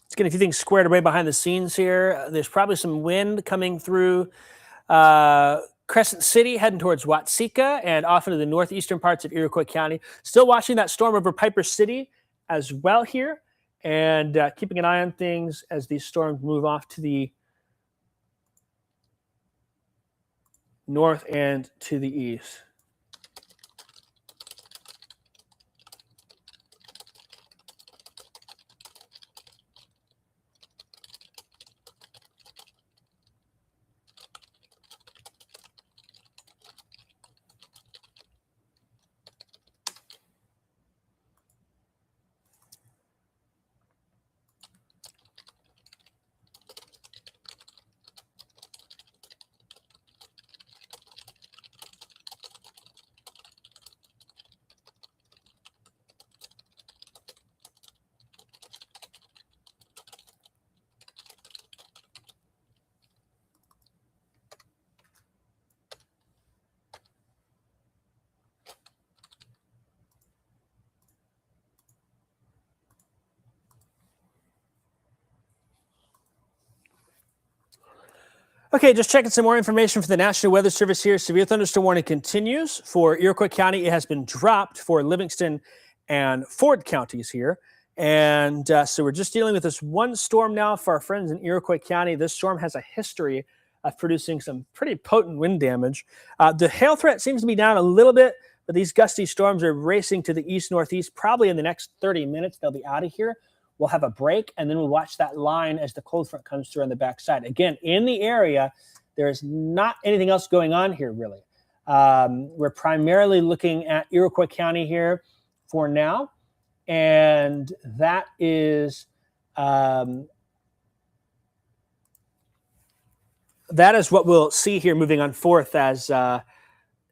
Let's get a few things squared away behind the scenes here. There's probably some wind coming through Crescent City, heading towards Watsika and off into the northeastern parts of Iroquois County. Still watching that storm over Piper City as well here, and keeping an eye on things as these storms move off to the north and to the east. Okay, just checking some more information for the National Weather Service here. Severe thunderstorm warning continues for Iroquois County. It has been dropped for Livingston and Ford counties here. And so we're just dealing with this one storm now for our friends in Iroquois County. This storm has a history of producing some pretty potent wind damage. The hail threat seems to be down a little bit, but these gusty storms are racing to the east-northeast. Probably in the next 30 minutes, they'll be out of here. We'll have a break, and then we'll watch that line as the cold front comes through on the backside. Again, in the area, there's not anything else going on here, really. We're primarily looking at Iroquois County here for now, and that is what we'll see here moving on forth as the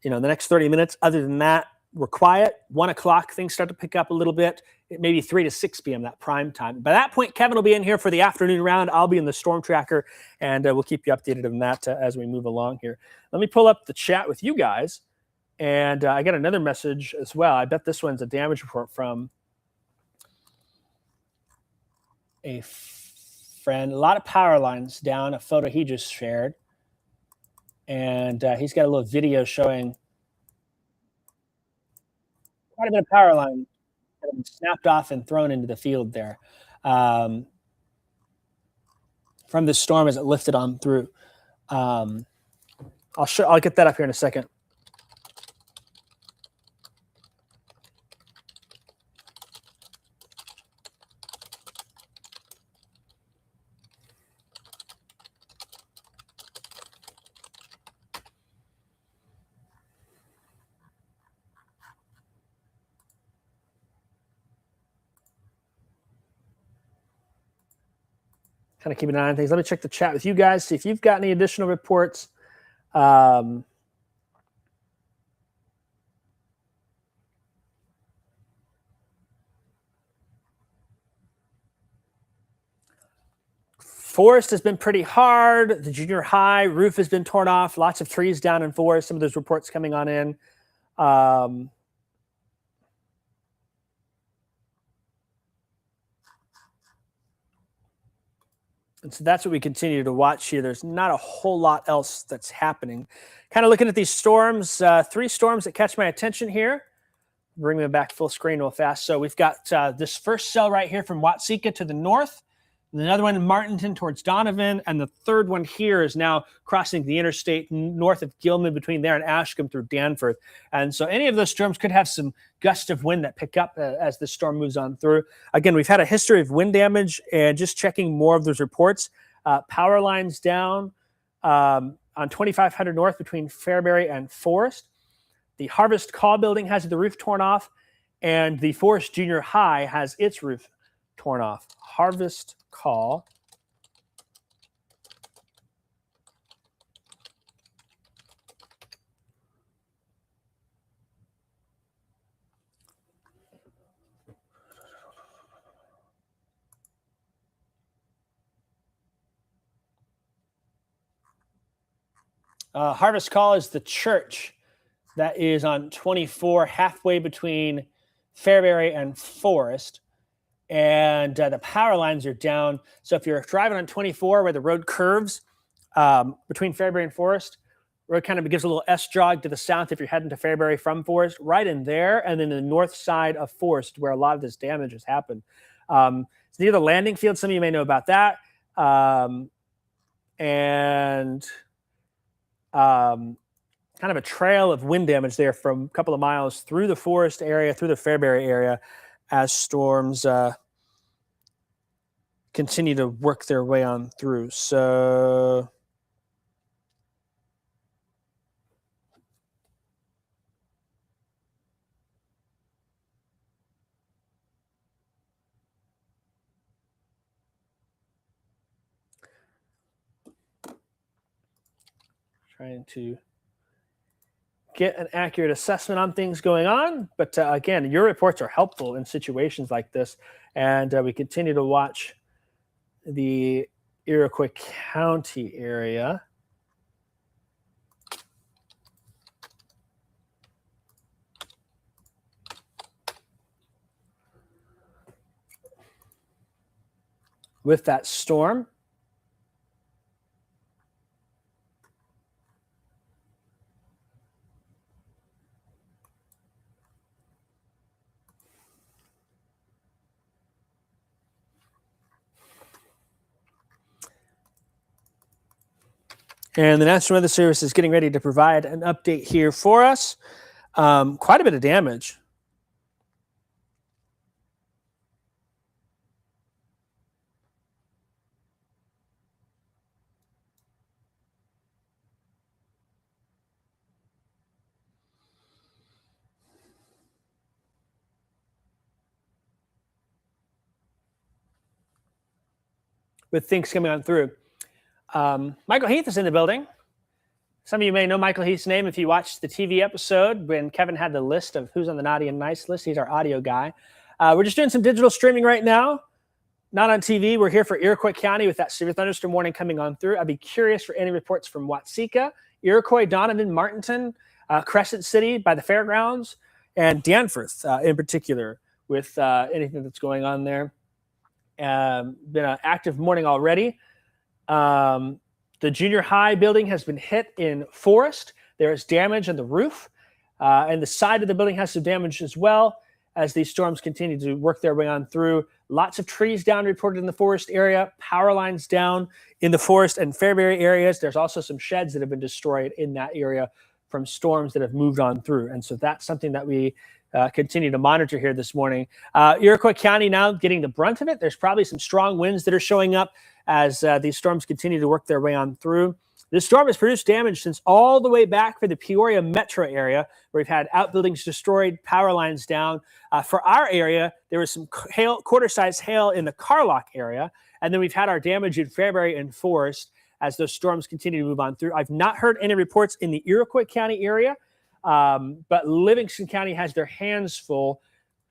next 30 minutes. Other than that, we're quiet. 1 o'clock, things start to pick up a little bit. It may be 3 to 6 p.m., that prime time. By that point, Kevin will be in here for the afternoon round. I'll be in the storm tracker, and we'll keep you updated on that as we move along here. Let me pull up the chat with you guys, and I got another message as well. I bet this one's a damage report from a friend. A lot of power lines down, a photo he just shared. And he's got a little video showing quite a bit of power line that have been snapped off and thrown into the field there from the storm as it lifted on through. I'll get that up here in a second. Kind of keep an eye on things. Let me check the chat with you guys, see if you've got any additional reports. Forest has been pretty hard. The junior high roof has been torn off. Lots of trees down in Forest. Some of those reports coming on in. And so that's what we continue to watch here. There's not a whole lot else that's happening. Kind of looking at these storms, 3 storms that catch my attention here. Bring them back full screen real fast. So we've got this first cell right here from Watseka to the north. Another one in Martinton towards Donovan. And the third one here is now crossing the interstate north of Gilman between there and Ashcombe through Danforth. And so any of those storms could have some gusts of wind that pick up as the storm moves on through. Again, we've had a history of wind damage, and just checking more of those reports. Power lines down on 2500 north between Fairbury and Forest. The Harvest Call building has the roof torn off, and the Forest Junior High has its roof torn off. Harvest Call. Harvest Call is the church that is on 24, halfway between Fairbury and Forest. And the power lines are down. So if you're driving on 24 where the road curves between Fairbury and Forest, road kind of gives a little S-jog to the south if you're heading to Fairbury from Forest, right in there, and then the north side of Forest where a lot of this damage has happened. It's near the landing field. Some of you may know about that. Kind of a trail of wind damage there from a couple of miles through the Forest area, through the Fairbury area, as storms continue to work their way on through. So trying to get an accurate assessment on things going on. But again, your reports are helpful in situations like this. And we continue to watch the Iroquois County area. With that storm. And the National Weather Service is getting ready to provide an update here for us. Quite a bit of damage. With things coming on through. Michael Heath is in the building. Some of you may know Michael Heath's name if you watched the TV episode when Kevin had the list of who's on the naughty and nice list. He's our audio guy. We're just doing some digital streaming right now, not on TV. We're here for Iroquois County with that severe thunderstorm warning coming on through. I'd be curious for any reports from Watseka, Iroquois, Donovan, Martinton, Crescent City by the fairgrounds, and Danforth in particular with anything that's going on there. Been an active morning already. The junior high building has been hit in Forest. There is damage on the roof, and the side of the building has some damage as well as these storms continue to work their way on through. Lots of trees down reported in the Forest area, power lines down in the Forest and Fairbury areas. There's also some sheds that have been destroyed in that area from storms that have moved on through. And so that's something that we continue to monitor here this morning. Iroquois County now getting the brunt of it. There's probably some strong winds that are showing up as these storms continue to work their way on through. This storm has produced damage since all the way back for the Peoria metro area, where we've had outbuildings destroyed, power lines down. For our area, there was some hail, quarter-size hail in the Carlock area, and then we've had our damage in Fairbury and Forest as those storms continue to move on through. I've not heard any reports in the Iroquois County area, but Livingston County has their hands full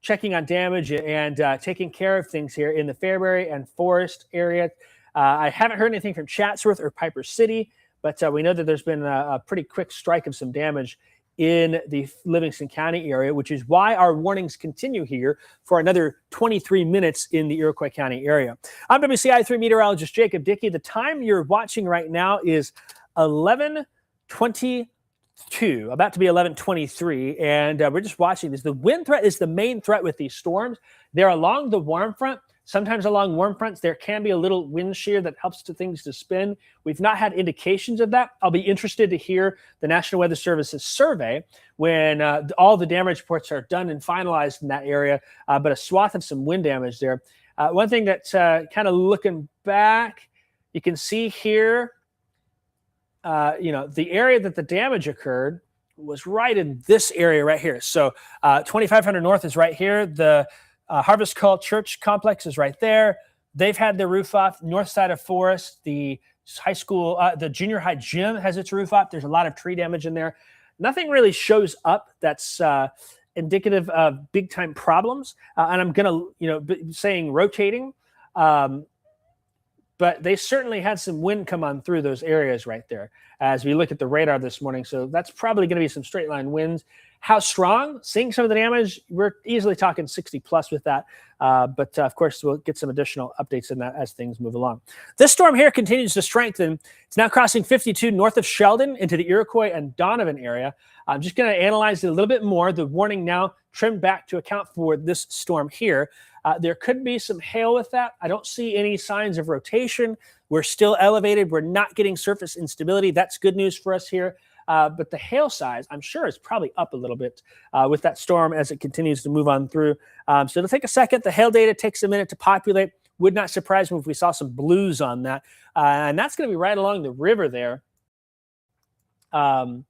checking on damage and taking care of things here in the Fairbury and Forest area. I haven't heard anything from Chatsworth or Piper City, but we know that there's been a pretty quick strike of some damage in the Livingston County area, which is why our warnings continue here for another 23 minutes in the Iroquois County area. I'm WCIA3 meteorologist Jacob Dickey. The time you're watching right now is 11:22, about to be 11:23, and we're just watching this. The wind threat is the main threat with these storms. They're along the warm front. Sometimes along warm fronts, there can be a little wind shear that helps things to spin. We've not had indications of that. I'll be interested to hear the National Weather Service's survey when all the damage reports are done and finalized in that area, but a swath of some wind damage there. One thing that's kind of looking back, you can see here, the area that the damage occurred was right in this area right here. So 2500 North is right here. The Harvest Call Church complex is right there. They've had their roof off. North side of Forest, the high school, the junior high gym has its roof off. There's a lot of tree damage in there. Nothing really shows up that's indicative of big time problems. And I'm going to, saying rotating. But they certainly had some wind come on through those areas right there as we look at the radar this morning. So that's probably going to be some straight line winds. How strong? Seeing some of the damage, we're easily talking 60 plus with that. But of course, we'll get some additional updates in that as things move along. This storm here continues to strengthen. It's now crossing 52 north of Sheldon into the Iroquois and Donovan area. I'm just going to analyze it a little bit more. The warning now trimmed back to account for this storm here. There could be some hail with that. I don't see any signs of rotation. We're still elevated. We're not getting surface instability. That's good news for us here. But the hail size, I'm sure, is probably up a little bit with that storm as it continues to move on through. So it'll take a second. The hail data takes a minute to populate. Would not surprise me if we saw some blues on that. And that's going to be right along the river there, along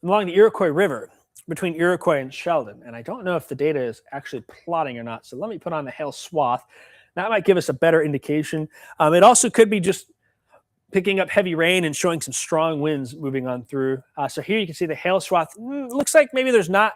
the Iroquois River, between Iroquois and Sheldon. And I don't know if the data is actually plotting or not. So let me put on the hail swath. That might give us a better indication. It also could be just picking up heavy rain and showing some strong winds moving on through. So here you can see the hail swath. Looks like maybe there's not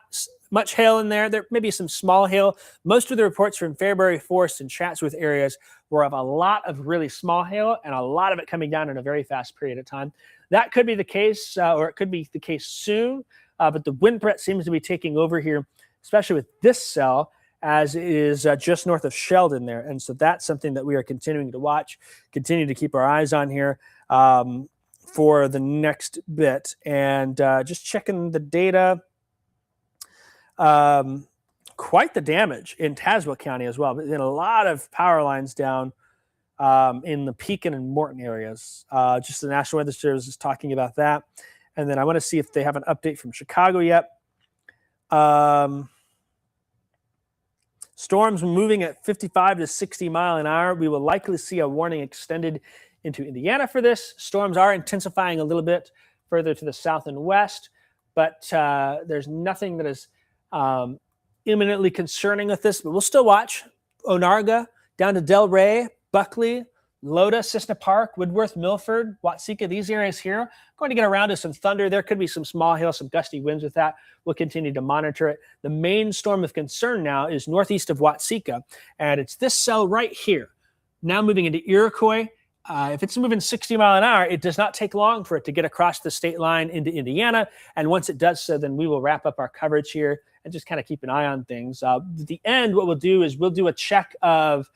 much hail in there. There may be some small hail. Most of the reports from Fairbury, Forest, and Chatsworth areas were of a lot of really small hail and a lot of it coming down in a very fast period of time. That could be the case, or it could be the case soon. But the wind threat seems to be taking over here, especially with this cell, as it is just north of Sheldon there. And so that's something that we are continuing to watch, continue to keep our eyes on here for the next bit. And just checking the data, quite the damage in Tazewell County as well. But a lot of power lines down in the Pekin and Morton areas. Just the National Weather Service is talking about that. And then I want to see if they have an update from Chicago yet. Storms moving at 55 to 60 mile an hour. We will likely see a warning extended into Indiana for this. Storms are intensifying a little bit further to the south and west, but there's nothing that is imminently concerning with this, but we'll still watch. Onarga down to Delray, Buckley, Loda, Cissna Park, Woodworth, Milford, Watseka, these areas here. Going to get around to some thunder. There could be some small hail, some gusty winds with that. We'll continue to monitor it. The main storm of concern now is northeast of Watseka, and it's this cell right here. Now moving into Iroquois. If it's moving 60 mile an hour, it does not take long for it to get across the state line into Indiana. And once it does so, then we will wrap up our coverage here and just kind of keep an eye on things. At the end, what we'll do is we'll do a check of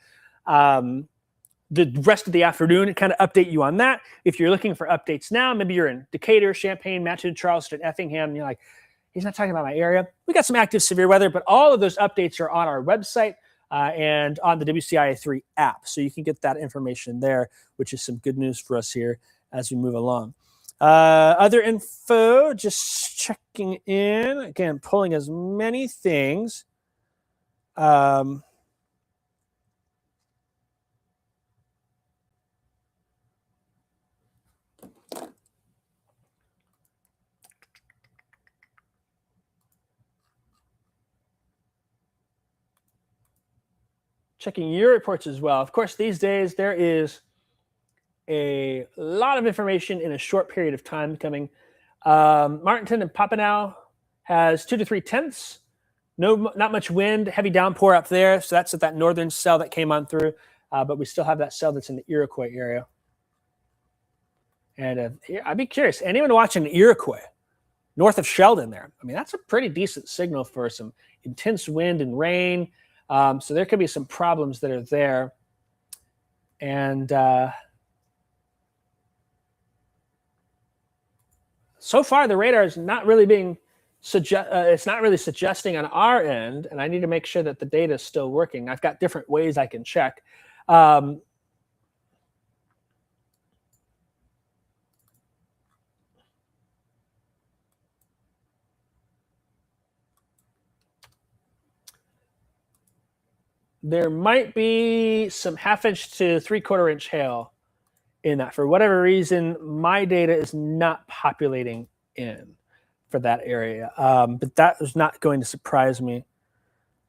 the rest of the afternoon and kind of update you on that. If you're looking for updates now, maybe you're in Decatur, Champaign, Mattoon, Charleston, Effingham, and you're like, he's not talking about my area. We got some active severe weather, but all of those updates are on our website and on the WCIA 3 app. So you can get that information there, which is some good news for us here as we move along. Other info, just checking in. Again, pulling as many things. Checking your reports as well. Of course, these days there is a lot of information in a short period of time coming. Martinton and Papineau has 2 to 3 tenths. Not much wind, heavy downpour up there. So that's at that northern cell that came on through. But we still have that cell that's in the Iroquois area. And I'd be curious, anyone watching Iroquois, north of Sheldon there? I mean, that's a pretty decent signal for some intense wind and rain. So there could be some problems that are there. And so far, the radar is not really being it's not really suggesting on our end, and I need to make sure that the data is still working. I've got different ways I can check. There might be some 1/2 inch to 3/4 inch hail in that. For whatever reason, my data is not populating in for that area. But that is not going to surprise me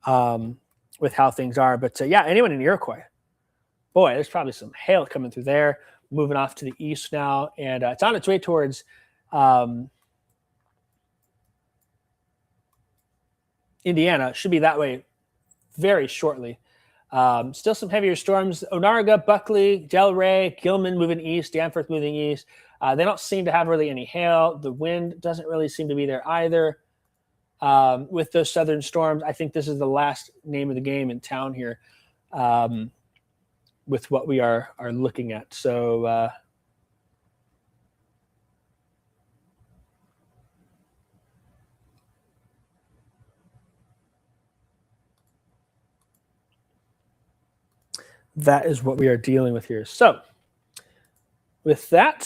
with how things are. But yeah, anyone in Iroquois, boy, there's probably some hail coming through there, moving off to the east now. And it's on its way towards Indiana. It should be that way very shortly. Still some heavier storms. Onarga, Buckley, Delray, Gilman moving east, Danforth moving east. They don't seem to have really any hail. The wind doesn't really seem to be there either. With those southern storms, I think this is the last name of the game in town here with what we are looking at. So that is what we are dealing with here. So with that,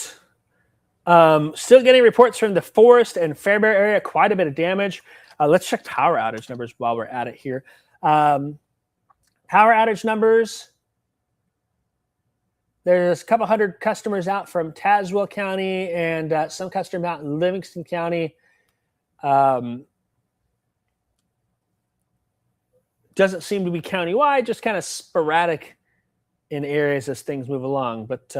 still getting reports from the Forest and Fairbury area, quite a bit of damage. Let's check power outage numbers while we're at it here. Power outage numbers. There's a couple hundred customers out from Tazewell County and some customers out in Livingston County. Doesn't seem to be countywide, just kind of sporadic in areas as things move along. But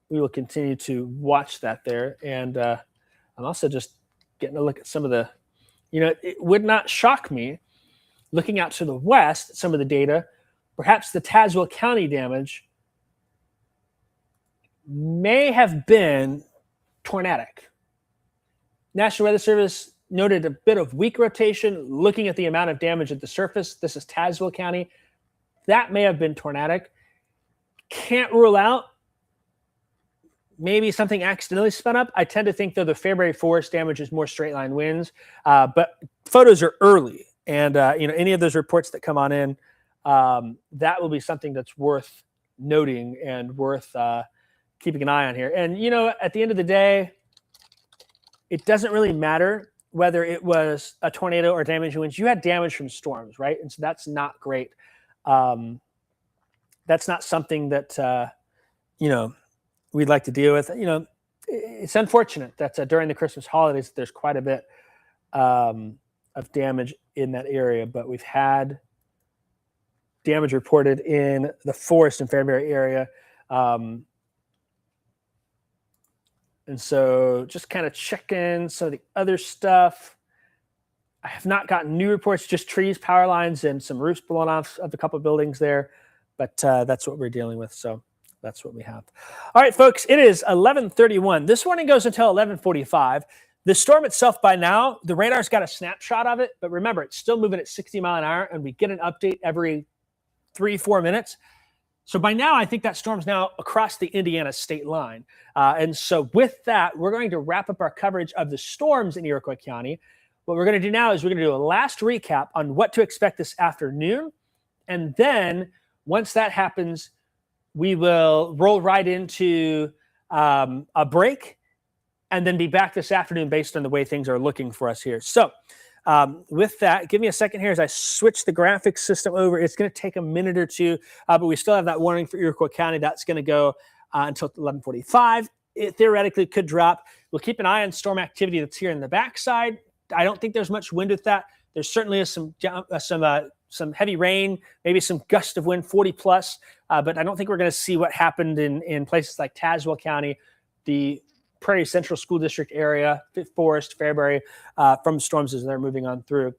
we will continue to watch that there. And I'm also just getting a look at some of the, it would not shock me looking out to the west, some of the data, perhaps the Tazewell County damage may have been tornadic. National Weather Service noted a bit of weak rotation looking at the amount of damage at the surface. This is Tazewell County. That may have been tornadic. Can't rule out maybe something accidentally spun up. I tend to think, though, the Fairbury Forest damage is more straight line winds. But photos are early. And, any of those reports that come on in, that will be something that's worth noting and worth keeping an eye on here. And, at the end of the day, it doesn't really matter whether it was a tornado or damage winds. You had damage from storms, right? And so that's not great. That's not something that, we'd like to deal with. It's unfortunate that during the Christmas holidays, there's quite a bit of damage in that area, but we've had damage reported in the Forest and Fairbury area. And so just kind of checking some of the other stuff. I have not gotten new reports, just trees, power lines, and some roofs blown off of a couple of buildings there. But that's what we're dealing with. So that's what we have. All right, folks, it is 11:31. This warning goes until 11:45. The storm itself, by now, the radar's got a snapshot of it. But remember, it's still moving at 60 miles an hour, and we get an update every 3-4 minutes. So by now, I think that storm's now across the Indiana state line. And so with that, we're going to wrap up our coverage of the storms in Iroquois County. What we're going to do now is we're going to do a last recap on what to expect this afternoon. And then once that happens, we will roll right into a break and then be back this afternoon based on the way things are looking for us here. So with that, give me a second here as I switch the graphics system over. It's going to take a minute or two, but we still have that warning for Iroquois County. That's going to go until 11:45. It theoretically could drop. We'll keep an eye on storm activity that's here in the backside. I don't think there's much wind with that. There certainly is some heavy rain, maybe some gust of wind, 40 plus, but I don't think we're going to see what happened in places like Tazewell County, the Prairie Central School District area, Forest, Fairbury, from storms as they're moving on through.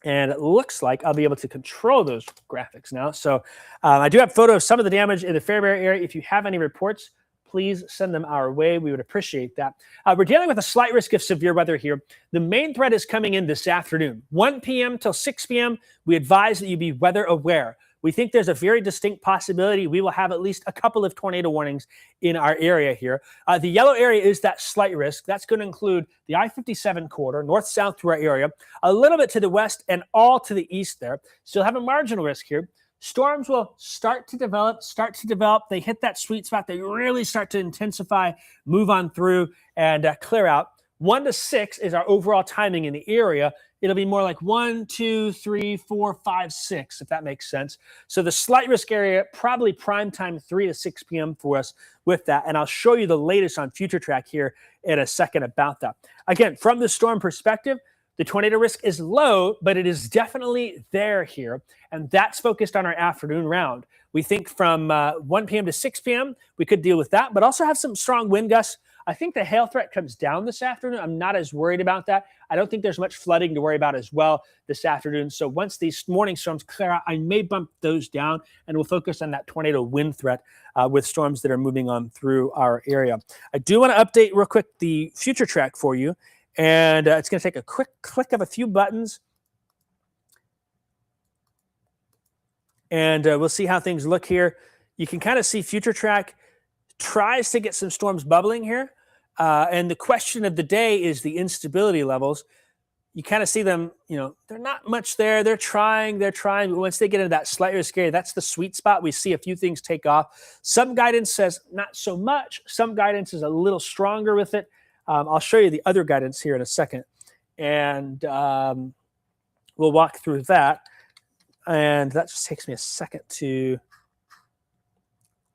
And it looks like I'll be able to control those graphics now. So I do have photos of some of the damage in the Fairbury area. If you have any reports, please send them our way. We would appreciate that. We're dealing with a slight risk of severe weather here. The main threat is coming in this afternoon, 1 p.m. till 6 p.m. We advise that you be weather aware. We think there's a very distinct possibility we will have at least a couple of tornado warnings in our area here. The yellow area is that slight risk. That's going to include the I-57 corridor, north-south through our area, a little bit to the west and all to the east there. Still have a marginal risk here. Storms will start to develop. They hit that sweet spot. They really start to intensify, move on through, and clear out. 1 to 6 is our overall timing in the area. It'll be more like 1, 2, 3, 4, 5, 6, if that makes sense. So the slight risk area, probably prime time 3 to 6 p.m. for us with that. And I'll show you the latest on Future Track here in a second about that. Again, from the storm perspective, the tornado risk is low, but it is definitely there here. And that's focused on our afternoon round. We think from 1 p.m. to 6 p.m., we could deal with that, but also have some strong wind gusts. I think the hail threat comes down this afternoon. I'm not as worried about that. I don't think there's much flooding to worry about as well this afternoon. So once these morning storms clear out, I may bump those down, and we'll focus on that tornado wind threat with storms that are moving on through our area. I do want to update real quick the Future Track for you. And it's going to take a quick click of a few buttons. And we'll see how things look here. You can kind of see Future Track tries to get some storms bubbling here. And the question of the day is the instability levels. You kind of see them, they're not much there. They're trying. But once they get into that slight risk area, that's the sweet spot. We see a few things take off. Some guidance says not so much. Some guidance is a little stronger with it. I'll show you the other guidance here in a second, and we'll walk through that. And that just takes me a second to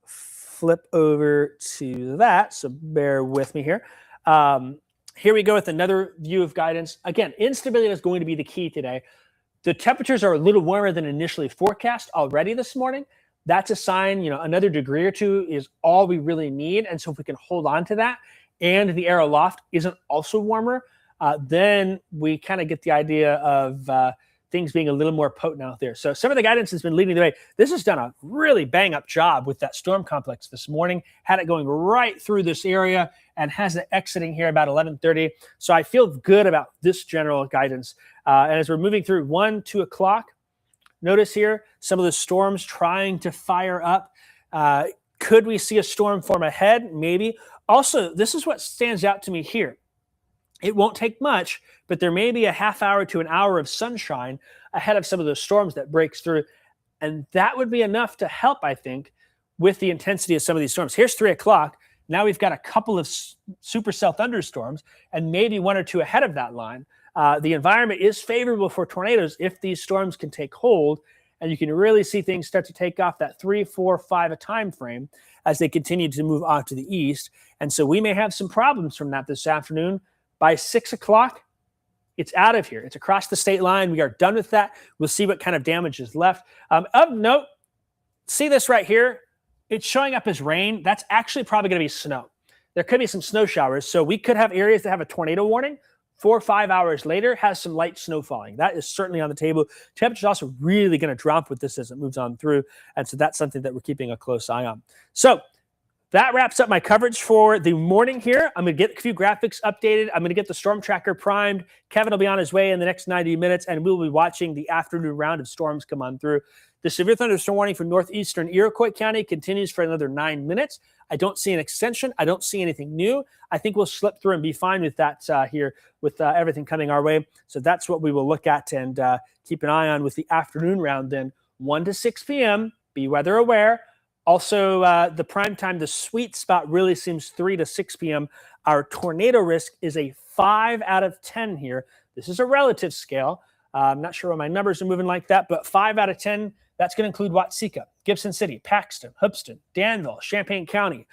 flip over to that, so bear with me here. Here we go with another view of guidance. Again, instability is going to be the key today. The temperatures are a little warmer than initially forecast already this morning. That's a sign, another degree or two is all we really need. And so if we can hold on to that, and the air aloft isn't also warmer, then we kind of get the idea of things being a little more potent out there. So some of the guidance has been leading the way. This has done a really bang-up job with that storm complex this morning. Had it going right through this area and has it exiting here about 11:30. So I feel good about this general guidance. And as we're moving through 1, 2 o'clock, notice here some of the storms trying to fire up. Could we see a storm form ahead? Maybe. Also, this is what stands out to me here. It won't take much, but there may be a half hour to an hour of sunshine ahead of some of those storms that breaks through. And that would be enough to help, I think, with the intensity of some of these storms. Here's 3 o'clock. Now we've got a couple of supercell thunderstorms and maybe 1 or 2 ahead of that line. The environment is favorable for tornadoes if these storms can take hold, and you can really see things start to take off that 3, 4, 5 a time frame as they continue to move off to the east. And so we may have some problems from that this afternoon. By 6 o'clock, it's out of here. It's across the state line. We are done with that. We'll see what kind of damage is left. Of note, see this right here? It's showing up as rain. That's actually probably going to be snow. There could be some snow showers. So we could have areas that have a tornado warning. 4 or 5 hours later, has some light snow falling. That is certainly on the table. Temperature's also really going to drop with this as it moves on through. And so that's something that we're keeping a close eye on. So that wraps up my coverage for the morning here. I'm going to get a few graphics updated. I'm going to get the storm tracker primed. Kevin will be on his way in the next 90 minutes, and we'll be watching the afternoon round of storms come on through. The severe thunderstorm warning for northeastern Iroquois County continues for another 9 minutes. I don't see an extension. I don't see anything new. I think we'll slip through and be fine with that here with everything coming our way. So that's what we will look at and keep an eye on with the afternoon round then, 1 to 6 p.m. Be weather aware. Also, the prime time, the sweet spot really seems 3 to 6 p.m. Our tornado risk is a 5 out of 10 here. This is a relative scale. I'm not sure why my numbers are moving like that, but 5 out of 10, that's going to include Watseka, Gibson City, Paxton, Hoopeston, Danville, Champaign County,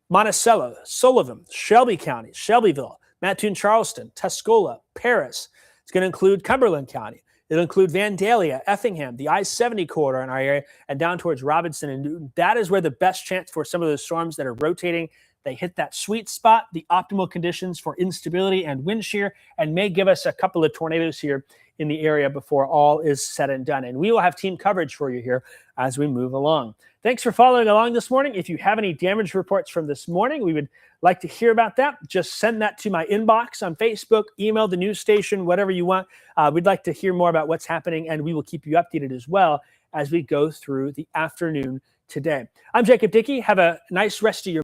Monticello, Sullivan, Shelby County, Shelbyville, Mattoon, Charleston, Tuscola, Paris. It's going to include Cumberland County. It'll include Vandalia, Effingham, the I-70 corridor in our area, and down towards Robinson and Newton. That is where the best chance for some of those storms that are rotating. They hit that sweet spot, the optimal conditions for instability and wind shear, and may give us a couple of tornadoes here in the area before all is said and done. And we will have team coverage for you here as we move along. Thanks for following along this morning. If you have any damage reports from this morning, we would like to hear about that. Just send that to my inbox on Facebook, email the news station, whatever you want. We'd like to hear more about what's happening, and we will keep you updated as well as we go through the afternoon today. I'm Jacob Dickey. Have a nice rest of your